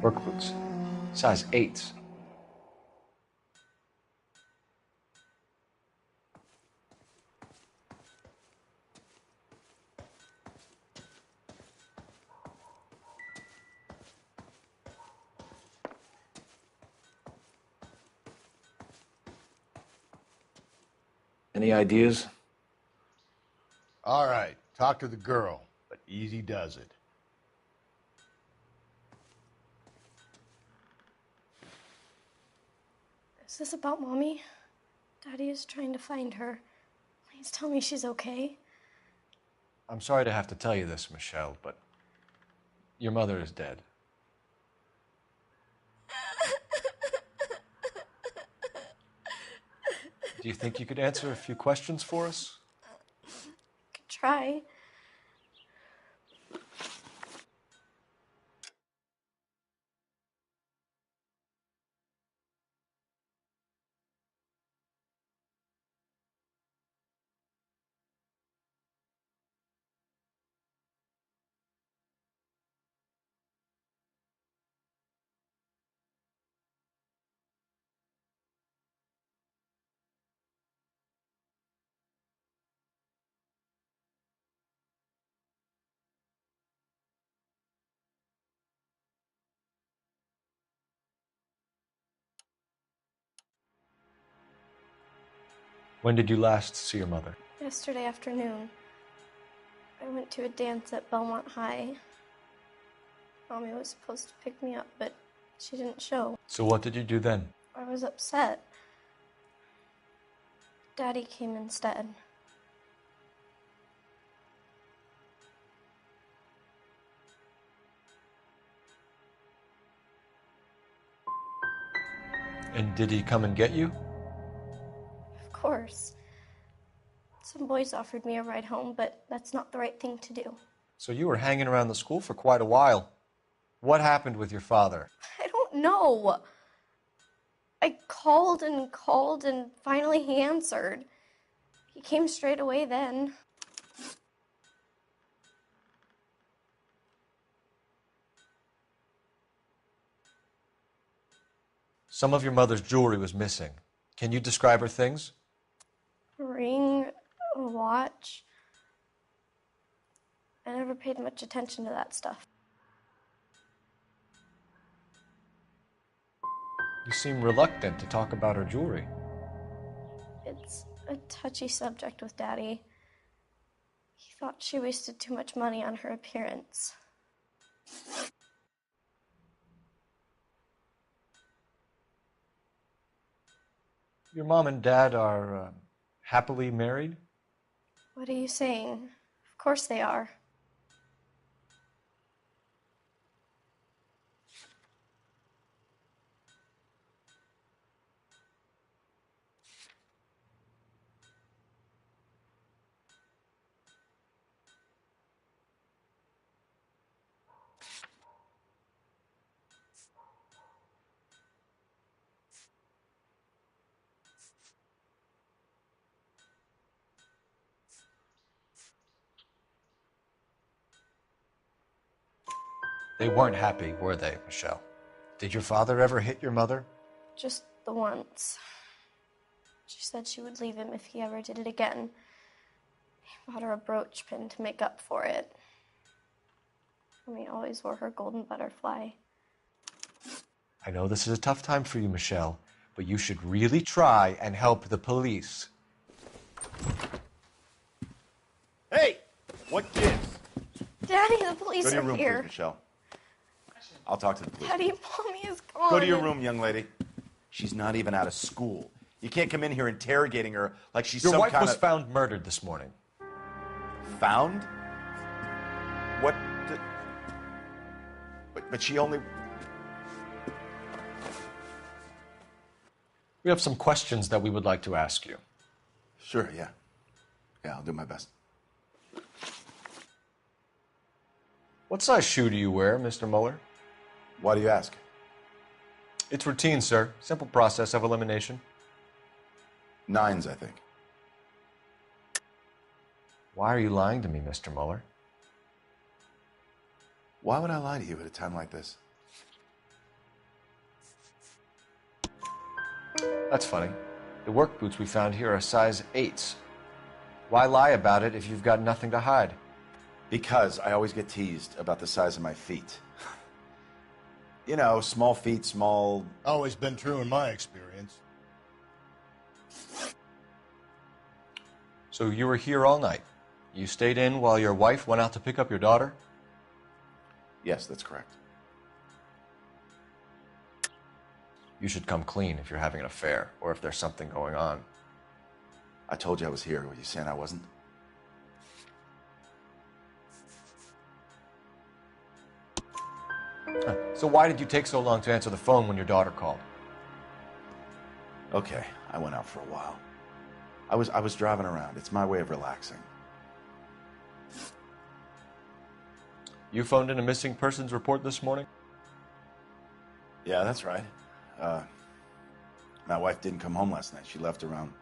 Work boots. Size 8s. Any ideas? All right, talk to the girl, but easy does it. Is this about Mommy? Daddy is trying to find her. Please tell me she's okay. I'm sorry to have to tell you this, Michelle, but your mother is dead. Do you think you could answer a few questions for us? Could try. When did you last see your mother? Yesterday afternoon. I went to a dance at Belmont High. Mommy was supposed to pick me up, but she didn't show. So what did you do then? I was upset. Daddy came instead. And did he come and get you? Of course. Some boys offered me a ride home, but that's not the right thing to do. So you were hanging around the school for quite a while. What happened with your father? I don't know. I called and finally he answered. He came straight away then. Some of your mother's jewelry was missing. Can you describe her things? A ring, a watch. I never paid much attention to that stuff. You seem reluctant to talk about her jewelry. It's a touchy subject with Daddy. He thought she wasted too much money on her appearance. Your mom and dad are happily married? What are you saying? Of course they are. They weren't happy, were they, Michelle? Did your father ever hit your mother? Just the once. She said she would leave him if he ever did it again. He bought her a brooch pin to make up for it. Mommy always wore her golden butterfly. I know this is a tough time for you, Michelle, but you should really try and help the police. Hey! What gives? Daddy, the police Go to your are room, here. please, Michelle. I'll talk to the police. Daddy, Mommy is gone. Go to your room, young lady. She's not even out of school. You can't come in here interrogating her like she's Your some wife kind was of... found murdered this morning. Found? What? But she only... We have some questions that we would like to ask you. Sure, yeah. Yeah, I'll do my best. What size shoe do you wear, Mr. Mueller? Why do you ask? It's routine, sir. Simple process of elimination. 9s, I think. Why are you lying to me, Mr. Mueller? Why would I lie to you at a time like this? That's funny. The work boots we found here are size 8s. Why lie about it if you've got nothing to hide? Because I always get teased about the size of my feet. You know, small feet, small... Always been true in my experience. So you were here all night. You stayed in while your wife went out to pick up your daughter? Yes, that's correct. You should come clean if you're having an affair or if there's something going on. I told you I was here. Were you saying I wasn't? So why did you take so long to answer the phone when your daughter called? Okay, I went out for a while. I was driving around. It's my way of relaxing. You phoned in a missing persons report this morning? Yeah, that's right. My wife didn't come home last night. She left around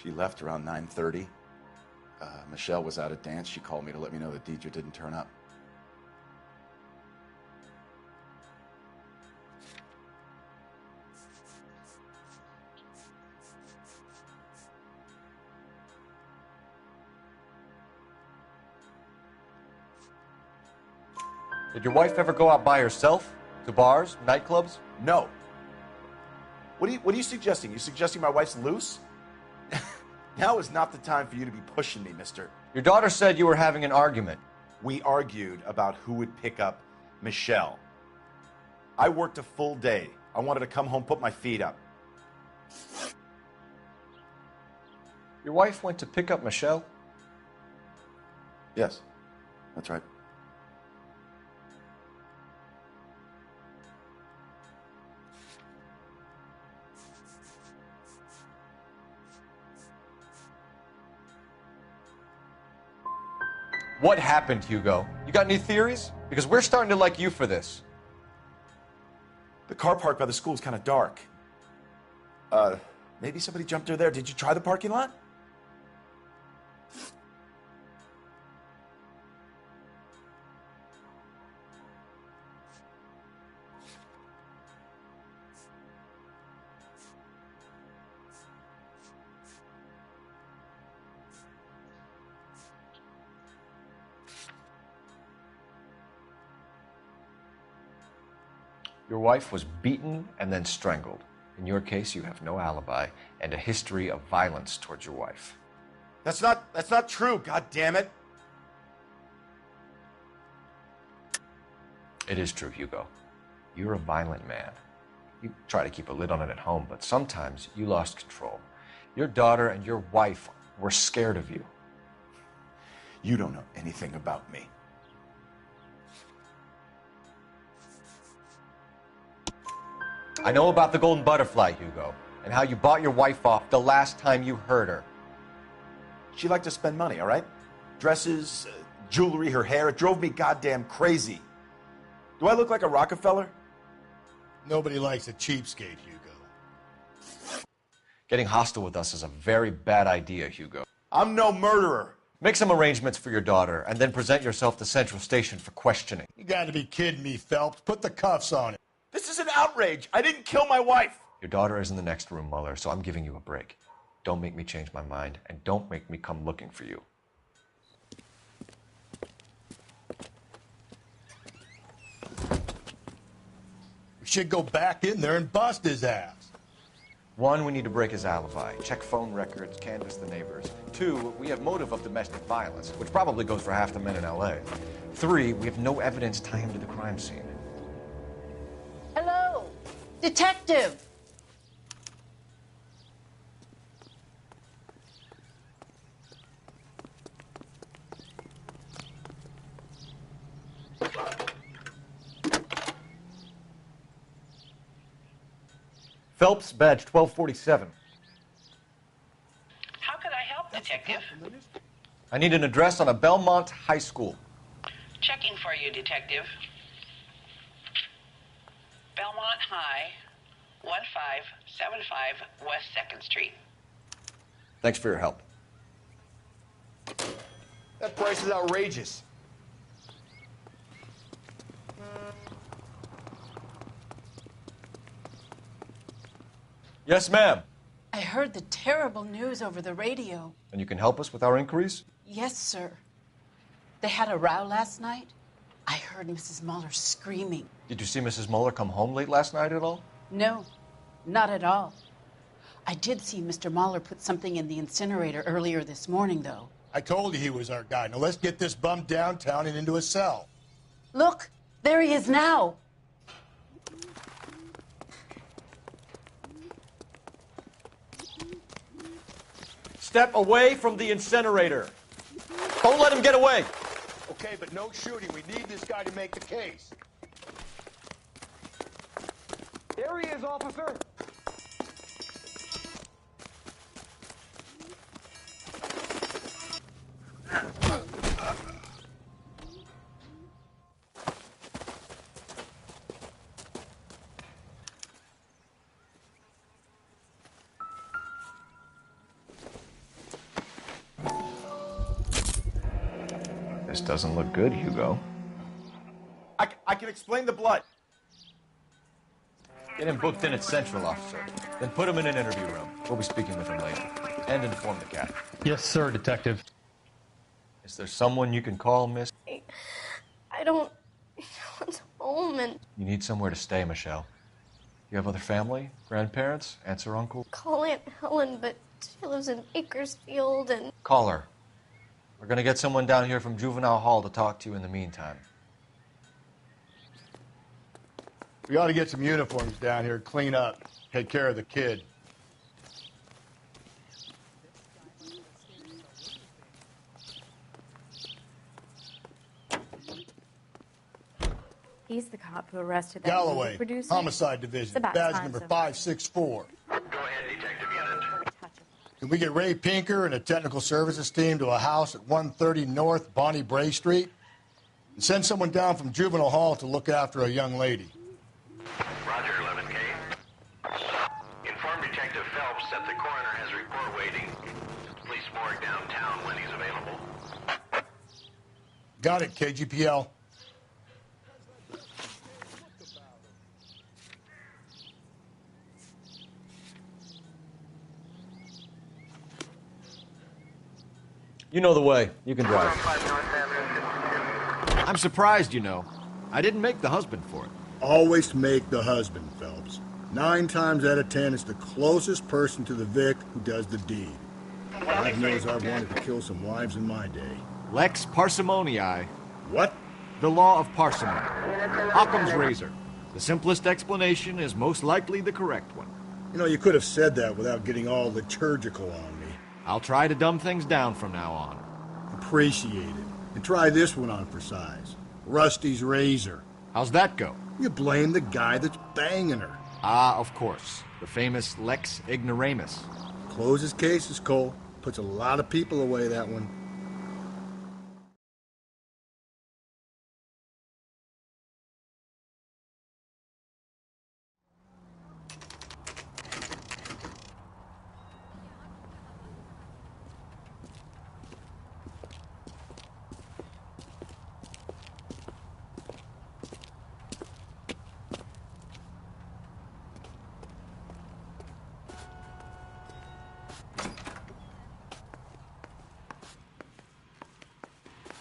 9:30. Michelle was out at dance. She called me to let me know that Deidre didn't turn up. Did your wife ever go out by herself? To bars, nightclubs? No. What are you suggesting? You suggesting my wife's loose? Now is not the time for you to be pushing me, mister. Your daughter said you were having an argument. We argued about who would pick up Michelle. I worked a full day. I wanted to come home, put my feet up. Your wife went to pick up Michelle? Yes, that's right. What happened, Hugo? You got any theories? Because we're starting to like you for this. The car park by the school is kind of dark. Maybe somebody jumped her there. Did you try the parking lot? Your wife was beaten and then strangled. In your case, you have no alibi and a history of violence towards your wife. That's not true, god damn it. It is true, Hugo. You're a violent man. You try to keep a lid on it at home, but sometimes you lost control. Your daughter and your wife were scared of you. You don't know anything about me. I know about the golden butterfly, Hugo, and how you bought your wife off the last time you heard her. She liked to spend money, all right? Dresses, jewelry, her hair. It drove me goddamn crazy. Do I look like a Rockefeller? Nobody likes a cheapskate, Hugo. Getting hostile with us is a very bad idea, Hugo. I'm no murderer. Make some arrangements for your daughter, and then present yourself to Central Station for questioning. You gotta be kidding me, Phelps. Put the cuffs on him. This is an outrage. I didn't kill my wife. Your daughter is in the next room, Muller, so I'm giving you a break. Don't make me change my mind, and don't make me come looking for you. We should go back in there and bust his ass. 1, we need to break his alibi. Check phone records, canvass the neighbors. 2, we have motive of domestic violence, which probably goes for half the men in L.A. 3, we have no evidence tying him to the crime scene. Hello, detective. Phelps, badge 1247. How could I help, Detective? I need an address on a Belmont High School. Checking for you, Detective. Belmont High, 1575 West 2nd Street. Thanks for your help. That price is outrageous. Yes, ma'am. I heard the terrible news over the radio. And you can help us with our inquiries? Yes, sir. They had a row last night. I heard Mrs. Muller screaming. Did you see Mrs. Muller come home late last night at all? No, not at all. I did see Mr. Muller put something in the incinerator earlier this morning, though. I told you he was our guy. Now let's get this bum downtown and into a cell. Look, there he is now. Step away from the incinerator. Don't let him get away. Okay, but no shooting. We need this guy to make the case. There he is, officer. This doesn't look good, Hugo. I can explain the blood. Get him booked in at Central, officer. Then put him in an interview room. We'll be speaking with him later. And inform the cat. Yes, sir, Detective. Is there someone you can call, miss? I don't want home and... You need somewhere to stay, Michelle. You have other family? Grandparents? Aunts or uncles? Call Aunt Helen, but she lives in Bakersfield and... Call her. We're gonna get someone down here from Juvenile Hall to talk to you in the meantime. We ought to get some uniforms down here, clean up, take care of the kid. He's the cop who arrested that Galloway, music producer. Homicide Division, It's about badge time number some- 564. Go ahead, Detective Unit. Can we get Ray Pinker and a technical services team to a house at 130 North Bonnie Bray Street? And send someone down from Juvenile Hall to look after a young lady. Roger, 11K. Inform Detective Phelps that the coroner has a report waiting at the police morgue downtown when he's available. Got it, KGPL. You know the way. You can drive. I'm surprised, you know. I didn't make the husband for it. Always make the husband, Phelps. 9 times out of 10, it's the closest person to the Vic who does the deed. God knows I've wanted to kill some wives in my day. Lex parsimoniae. What? The law of parsimony. Occam's razor. The simplest explanation is most likely the correct one. You know, you could have said that without getting all liturgical on me. I'll try to dumb things down from now on. Appreciate it. And try this one on for size. Rusty's razor. How's that go? You blame the guy that's banging her. Ah, of course. The famous Lex ignoramus. Closes cases, Cole. Puts a lot of people away, that one.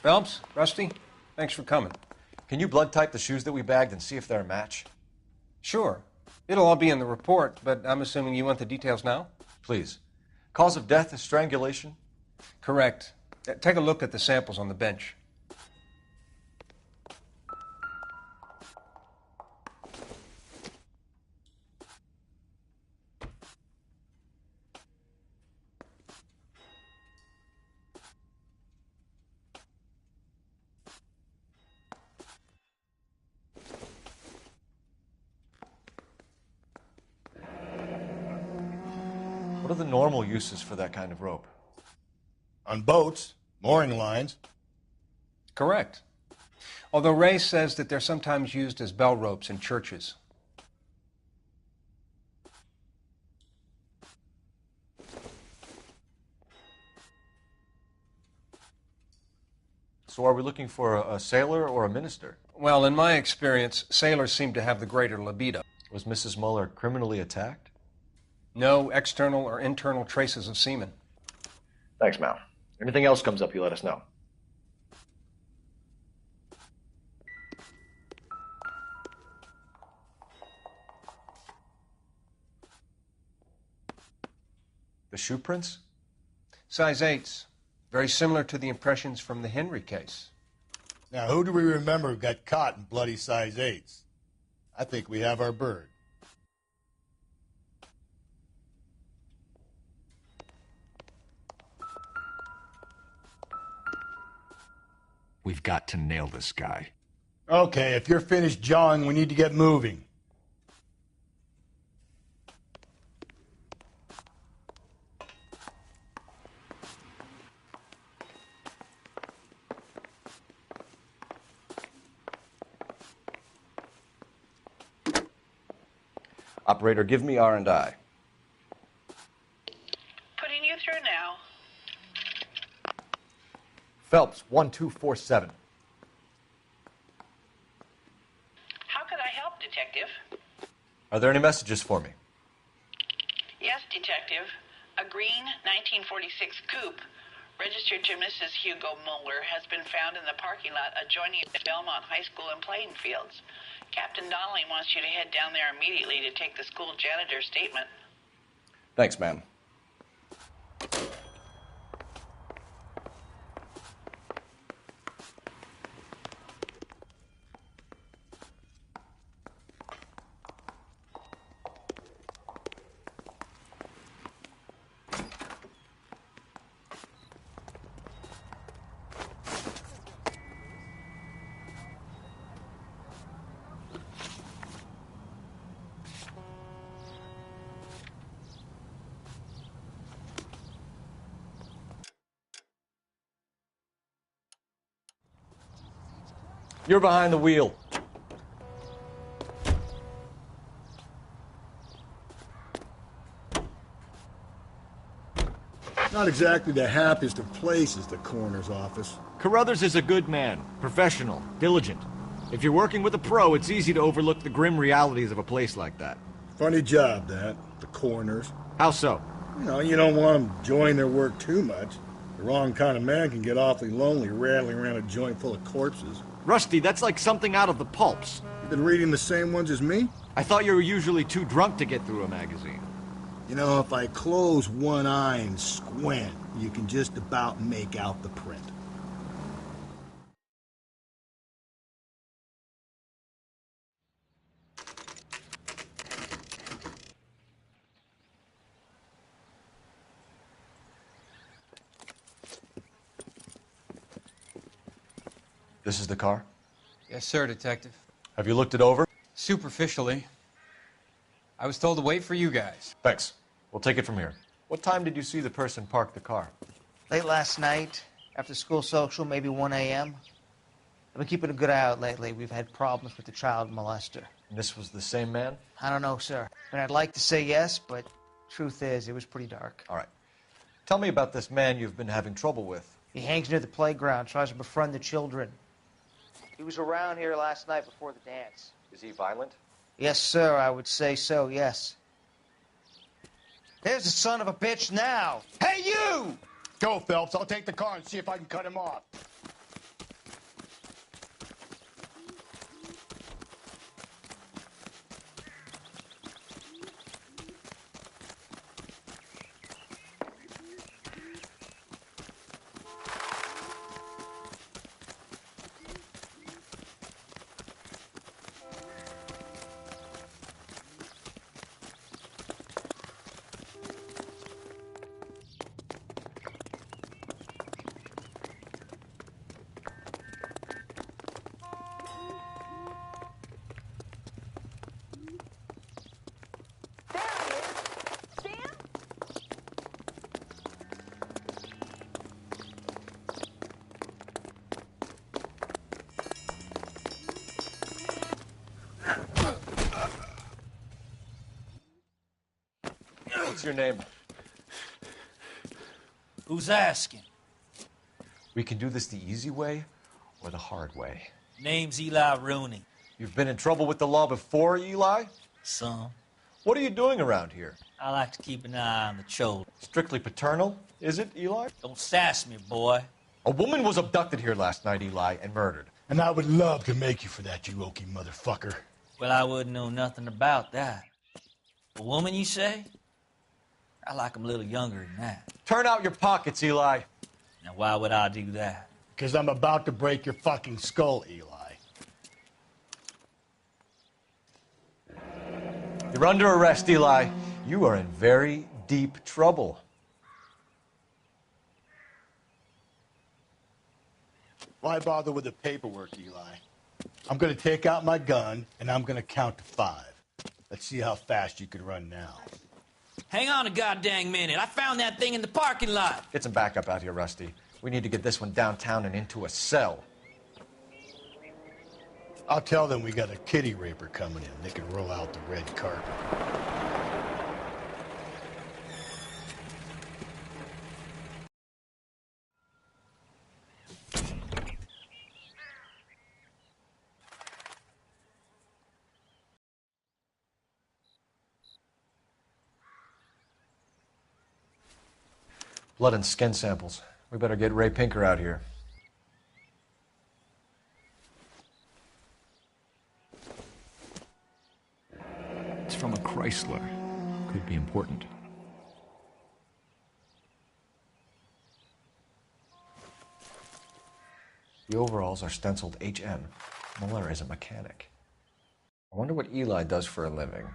Phelps, Rusty, thanks for coming. Can you blood type the shoes that we bagged and see if they're a match? Sure. It'll all be in the report, but I'm assuming you want the details now? Please. Cause of death is strangulation? Correct. Take a look at the samples on the bench. What are the normal uses for that kind of rope? On boats, mooring lines. Correct. Although Ray says that they're sometimes used as bell ropes in churches. So are we looking for a sailor or a minister? Well, in my experience, sailors seem to have the greater libido. Was Mrs. Muller criminally attacked? No external or internal traces of semen. Thanks, Mal. Anything else comes up, you let us know. The shoe prints? Size 8s. Very similar to the impressions from the Henry case. Now, who do we remember got caught in bloody size 8s? I think we have our bird. We've got to nail this guy. Okay, if you're finished jawing, we need to get moving. Operator, give me R&I. Putting you through now. Phelps, 1247. How could I help, Detective? Are there any messages for me? Yes, Detective. A green 1946 coupe registered to Mrs. Hugo Muller has been found in the parking lot adjoining the Belmont High School and playing fields. Captain Donnelly wants you to head down there immediately to take the school janitor's statement. Thanks, ma'am. You're behind the wheel. Not exactly the happiest of places, the coroner's office. Carruthers is a good man, professional, diligent. If you're working with a pro, it's easy to overlook the grim realities of a place like that. Funny job, that. The coroner's. How so? You don't want them enjoying their work too much. The wrong kind of man can get awfully lonely rattling around a joint full of corpses. Rusty, that's like something out of the pulps. You been reading the same ones as me? I thought you were usually too drunk to get through a magazine. If I close one eye and squint, you can just about make out the print. This is the car? Yes, sir, Detective. Have you looked it over? Superficially. I was told to wait for you guys. Thanks. We'll take it from here. What time did you see the person park the car? Late last night, after school social, maybe 1 a.m. I've been keeping a good eye out lately. We've had problems with the child molester. And this was the same man? I don't know, sir. And I'd like to say yes, but truth is, it was pretty dark. All right. Tell me about this man you've been having trouble with. He hangs near the playground, tries to befriend the children. He was around here last night before the dance. Is he violent? Yes, sir, I would say so, yes. There's the son of a bitch now. Hey, you! Go, Phelps. I'll take the car and see if I can cut him off. What's your name? Who's asking? We can do this the easy way or the hard way. Name's Eli Rooney. You've been in trouble with the law before, Eli? Some. What are you doing around here? I like to keep an eye on the children. Strictly paternal, is it, Eli? Don't sass me, boy. A woman was abducted here last night, Eli, and murdered. And I would love to make you for that, you oaky motherfucker. Well, I wouldn't know nothing about that. A woman, you say? I like 'em a little younger than that. Turn out your pockets, Eli. Now, why would I do that? Because I'm about to break your fucking skull, Eli. You're under arrest, Eli. You are in very deep trouble. Why bother with the paperwork, Eli? I'm going to take out my gun, and I'm going to count to 5. Let's see how fast you can run now. Hang on a goddamn minute. I found that thing in the parking lot. Get some backup out here, Rusty. We need to get this one downtown and into a cell. I'll tell them we got a kitty raper coming in. They can roll out the red carpet. Blood and skin samples. We better get Ray Pinker out here. Chrysler could be important. The overalls are stenciled HM. Muller is a mechanic. I wonder what Eli does for a living.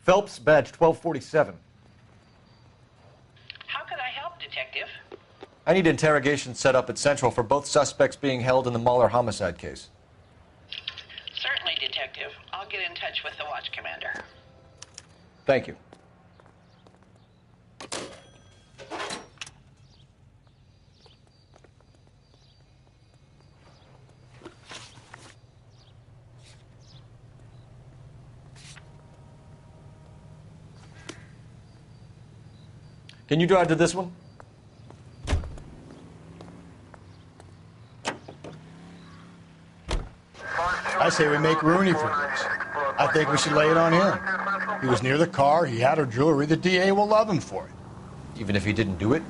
Phelps, badge 1247. How could I help, Detective? I need interrogation set up at Central for both suspects being held in the Muller homicide case. Certainly, Detective. I'll get in touch with the watch commander. Thank you. Can you drive to this one? I say we make Rooney for this. I think we should lay it on him. He was near the car, he had her jewelry, the DA will love him for it. Even if he didn't do it?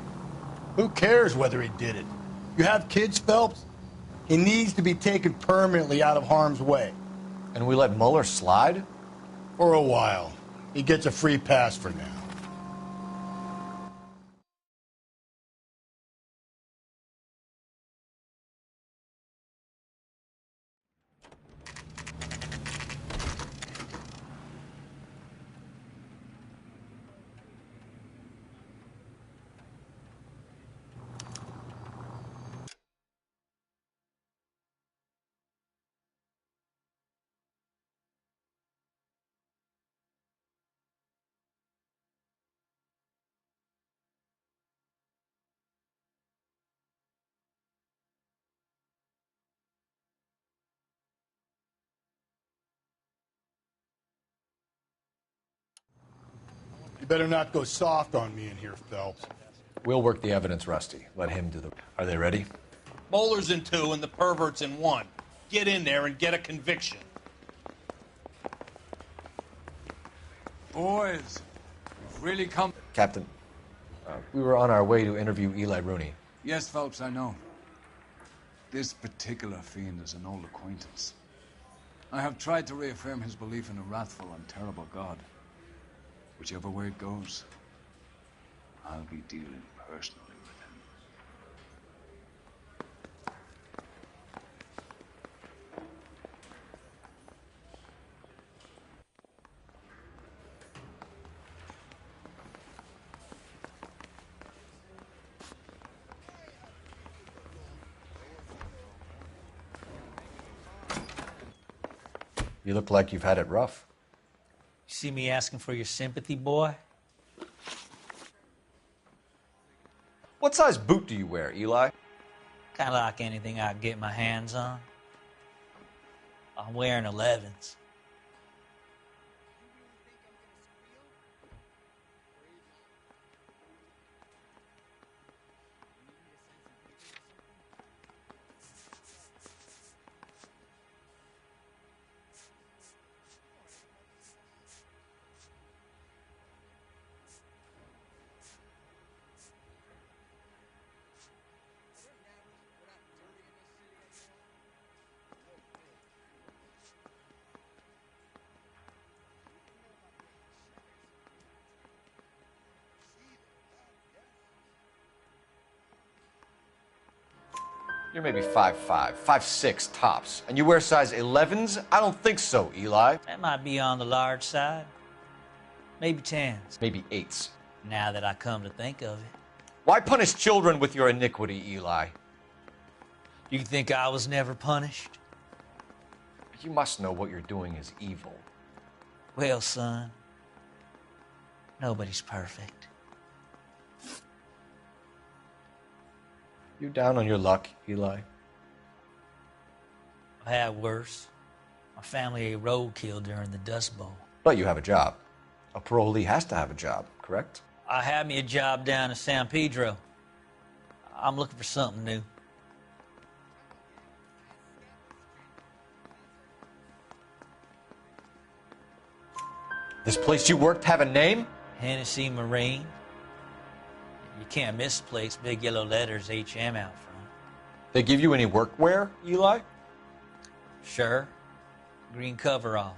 Who cares whether he did it? You have kids, Phelps? He needs to be taken permanently out of harm's way. And we let Muller slide? For a while. He gets a free pass for now. You better not go soft on me in here, Phelps. We'll work the evidence, Rusty. Let him do the... Are they ready? Bowler's in 2 and the pervert's in 1. Get in there and get a conviction. Boys, we've really come... Captain, we were on our way to interview Eli Rooney. Yes, Phelps, I know. This particular fiend is an old acquaintance. I have tried to reaffirm his belief in a wrathful and terrible God. Whichever way it goes, I'll be dealing personally with him. You look like you've had it rough. You see me asking for your sympathy, boy? What size boot do you wear, Eli? Kind of like anything I can get my hands on. I'm wearing 11s. You're maybe 5'5", 5'6", tops. And you wear size 11s? I don't think so, Eli. That might be on the large side. Maybe 10s. Maybe 8s. Now that I come to think of it. Why punish children with your iniquity, Eli? You think I was never punished? You must know what you're doing is evil. Well, son, nobody's perfect. You down on your luck, Eli? had worse. My family ate roadkill during the Dust Bowl. But you have a job. A parolee has to have a job, correct? I had me a job down in San Pedro. I'm looking for something new. This place you worked have a name? Hennessy Marine. You can't miss the place. Big yellow letters, HM out front. They give you any workwear, Eli? Sure. Green coverall.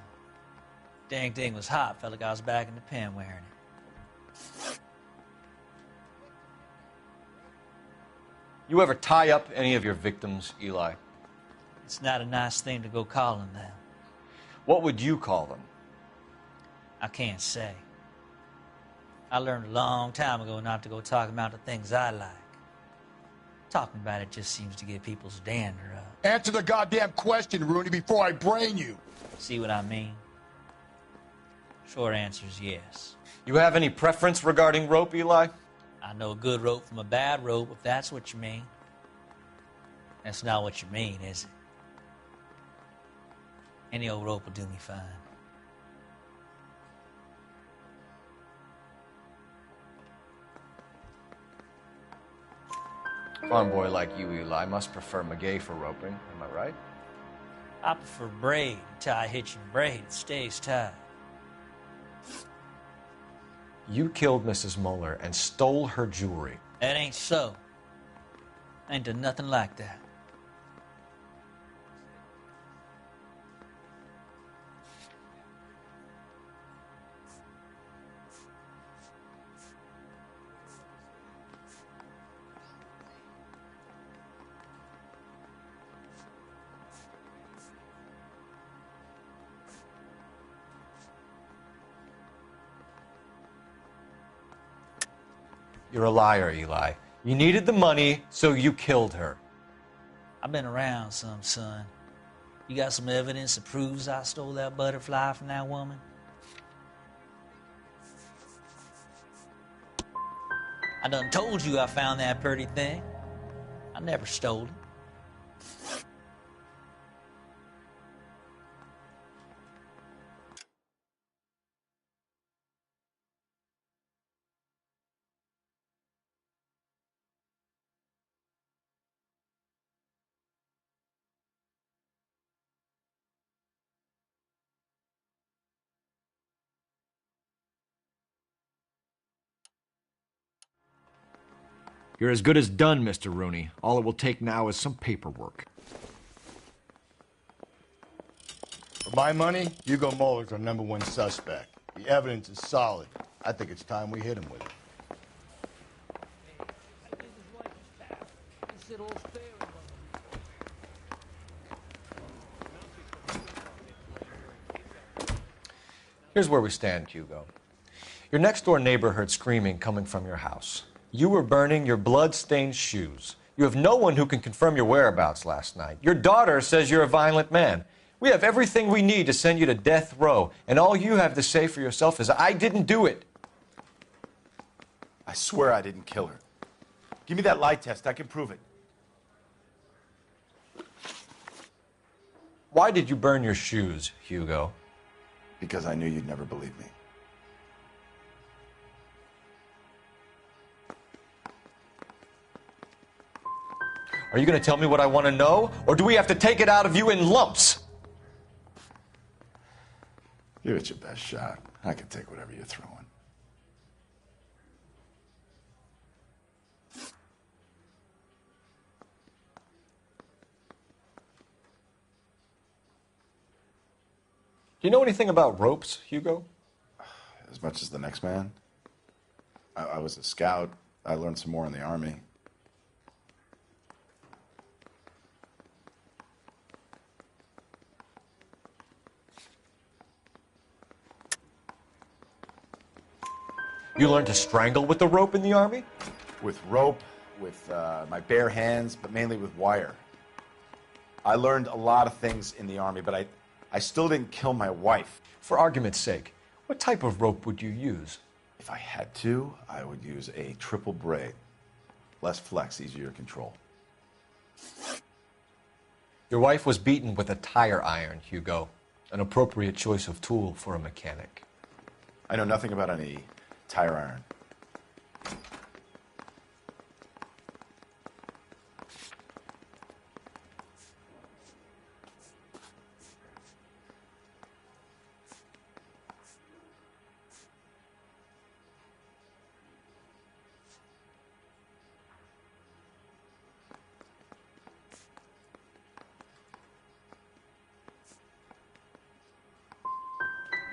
Dang thing was hot. Felt like I was back in the pen wearing it. You ever tie up any of your victims, Eli? It's not a nice thing to go calling them. What would you call them? I can't say. I learned a long time ago not to go talking about the things I like. Talking about it just seems to get people's dander up. Answer the goddamn question, Rooney, before I brain you. See what I mean? Short answer is yes. You have any preference regarding rope, Eli? I know a good rope from a bad rope, if that's what you mean. That's not what you mean, is it? Any old rope will do me fine. Farm boy like you, Eli, must prefer Magay for roping. Am I right? I prefer braid. Tie hitching braid. It stays tied. You killed Mrs. Muller and stole her jewelry. That ain't so. I ain't done nothing like that. You're a liar, Eli. You needed the money, so you killed her. I've been around some, son. You got some evidence that proves I stole that butterfly from that woman? I done told you I found that pretty thing. I never stole it. You're as good as done, Mr. Rooney. All it will take now is some paperwork. For my money, Hugo Muller's our #1 suspect. The evidence is solid. I think it's time we hit him with it. Here's where we stand, Hugo. Your next-door neighbor heard screaming coming from your house. You were burning your blood-stained shoes. You have no one who can confirm your whereabouts last night. Your daughter says you're a violent man. We have everything we need to send you to death row, and all you have to say for yourself is, I didn't do it. I swear I didn't kill her. Give me that lie test. I can prove it. Why did you burn your shoes, Hugo? Because I knew you'd never believe me. Are you going to tell me what I want to know, or do we have to take it out of you in lumps? Give it your best shot. I can take whatever you're throwing. Do you know anything about ropes, Hugo? As much as the next man. I was a scout. I learned some more in the Army. You learned to strangle with the rope in the Army? With rope, with my bare hands, but mainly with wire. I learned a lot of things in the Army, but I still didn't kill my wife. For argument's sake, what type of rope would you use? If I had to, I would use a triple braid. Less flex, easier to control. Your wife was beaten with a tire iron, Hugo. An appropriate choice of tool for a mechanic. I know nothing about any tire iron.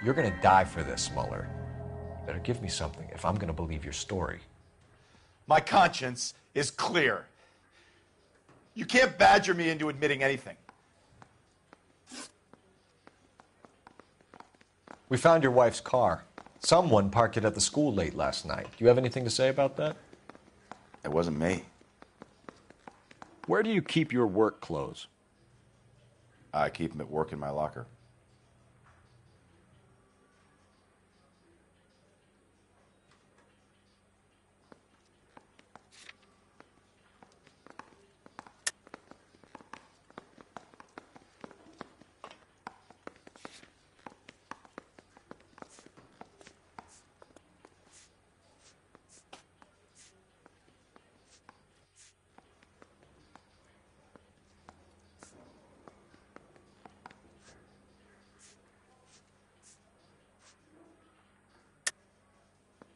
You're gonna die for this, Mueller. Better give me something if I'm gonna believe your story. My conscience is clear. You can't badger me into admitting anything. We found your wife's car. Someone parked it at the school late last night. Do you have anything to say about that? It wasn't me. Where do you keep your work clothes? I keep them at work in my locker.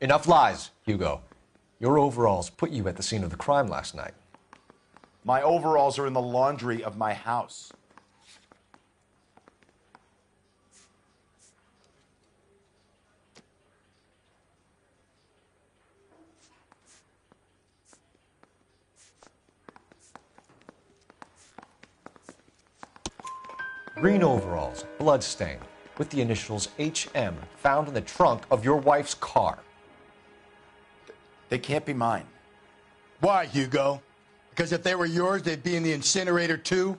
Enough lies, Hugo. Your overalls put you at the scene of the crime last night. My overalls are in the laundry of my house. Green overalls, bloodstained, with the initials HM found in the trunk of your wife's car. They can't be mine. Why, Hugo? Because if they were yours, they'd be in the incinerator too?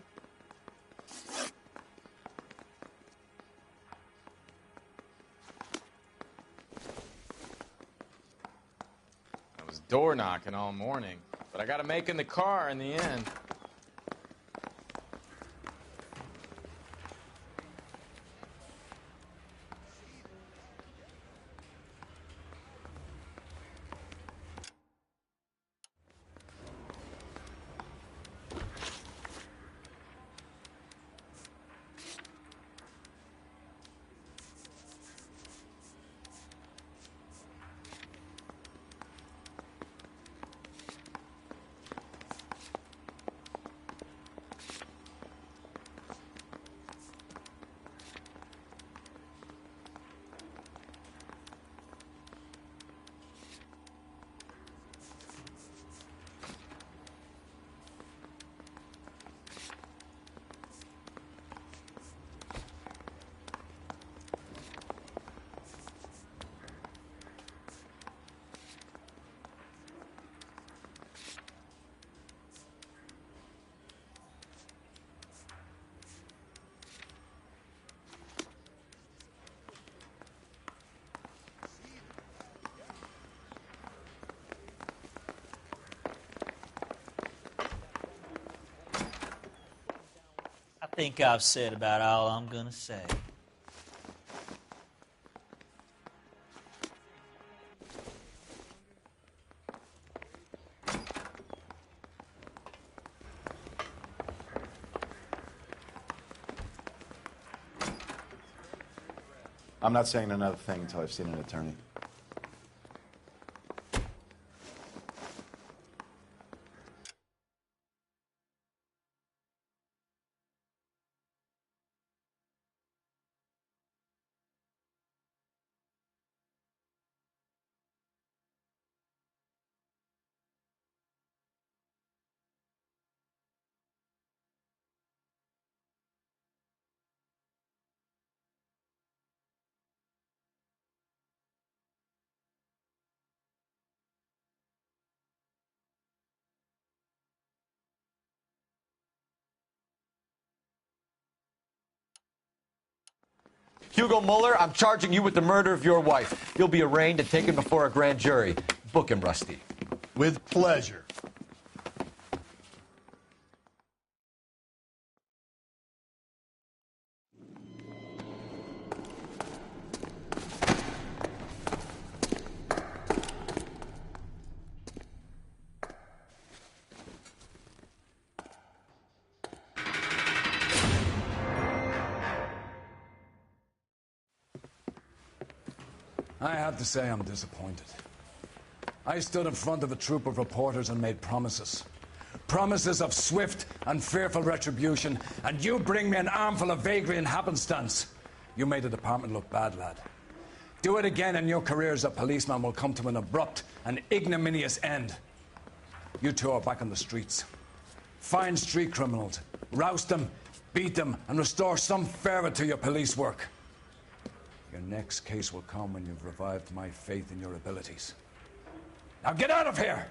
I was door knocking all morning, but I got to make in the car in the end. I think I've said about all I'm going to say. I'm not saying another thing until I've seen an attorney. Hugo Mueller, I'm charging you with the murder of your wife. You'll be arraigned and taken before a grand jury. Book him, Rusty. With pleasure. I have to say I'm disappointed. I stood in front of a troop of reporters and made promises. Promises of swift and fearful retribution, and you bring me an armful of vagary and happenstance. You made the department look bad, lad. Do it again and your career as a policeman will come to an abrupt and ignominious end. You two are back on the streets. Find street criminals, roust them, beat them, and restore some fervor to your police work. Your next case will come when you've revived my faith in your abilities. Now get out of here!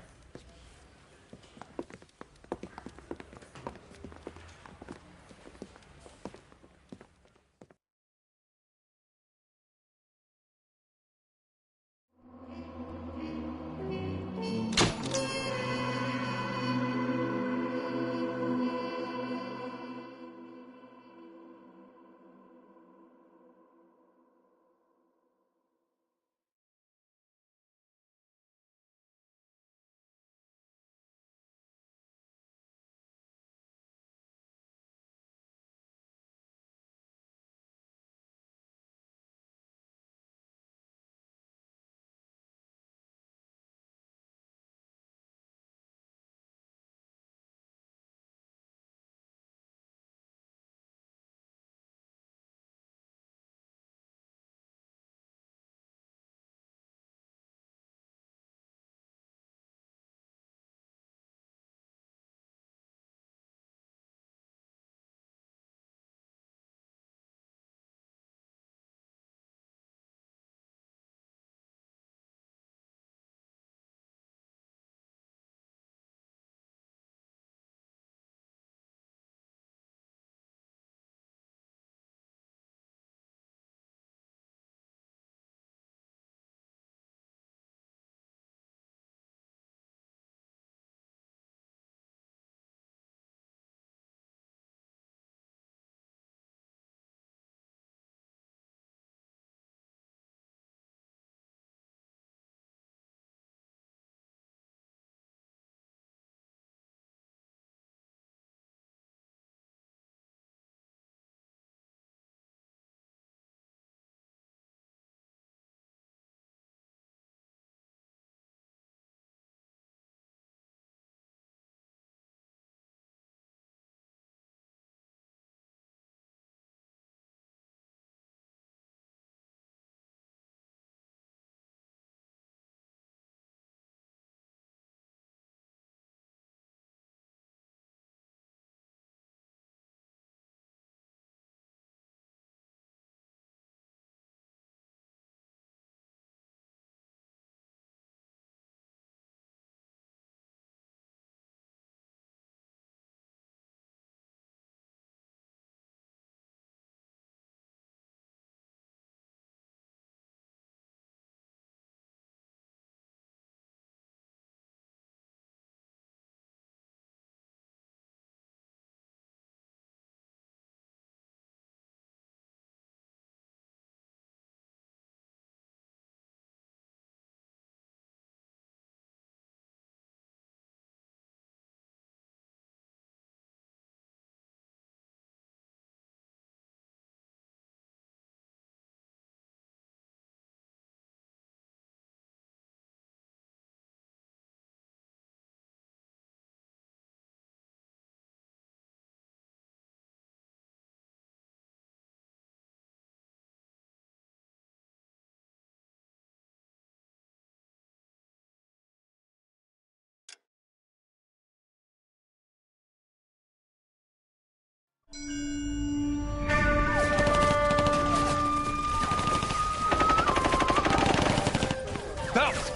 Phelps!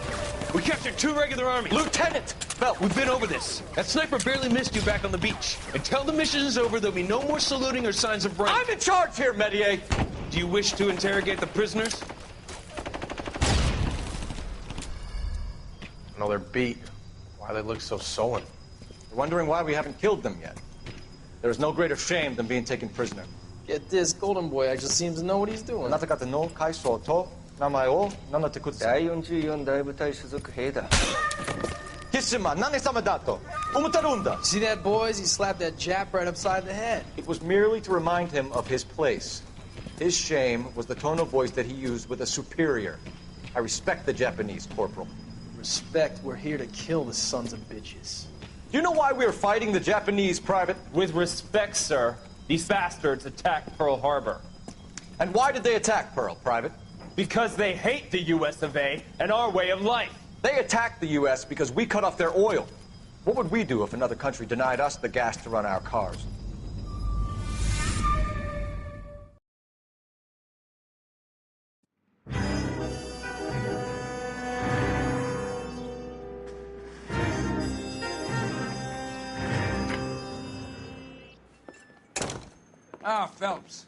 We captured 2 regular armies. Lieutenant! Phelps, we've been over this. That sniper barely missed you back on the beach. Until the mission is over, there'll be no more saluting or signs of rank. I'm in charge here, Medier! Do you wish to interrogate the prisoners? No, they're beat. Why they look so sullen? They're wondering why we haven't killed them yet. There is no greater shame than being taken prisoner. Get this, Golden Boy actually seems to know what he's doing. なた方の階層と名前を名乗ってください。第44大部隊所属兵だ。キスマ何様だと思ってるんだ。See that, boys? He slapped that Jap right upside the head. It was merely to remind him of his place. His shame was the tone of voice that he used with a superior. I respect the Japanese, Corporal. Respect, we're here to kill the sons of bitches. Do you know why we are fighting the Japanese, Private? With respect, sir, these bastards attacked Pearl Harbor. And why did they attack Pearl, Private? Because they hate the US of A and our way of life. They attacked the U.S. because we cut off their oil. What would we do if another country denied us the gas to run our cars? Ah, Phelps.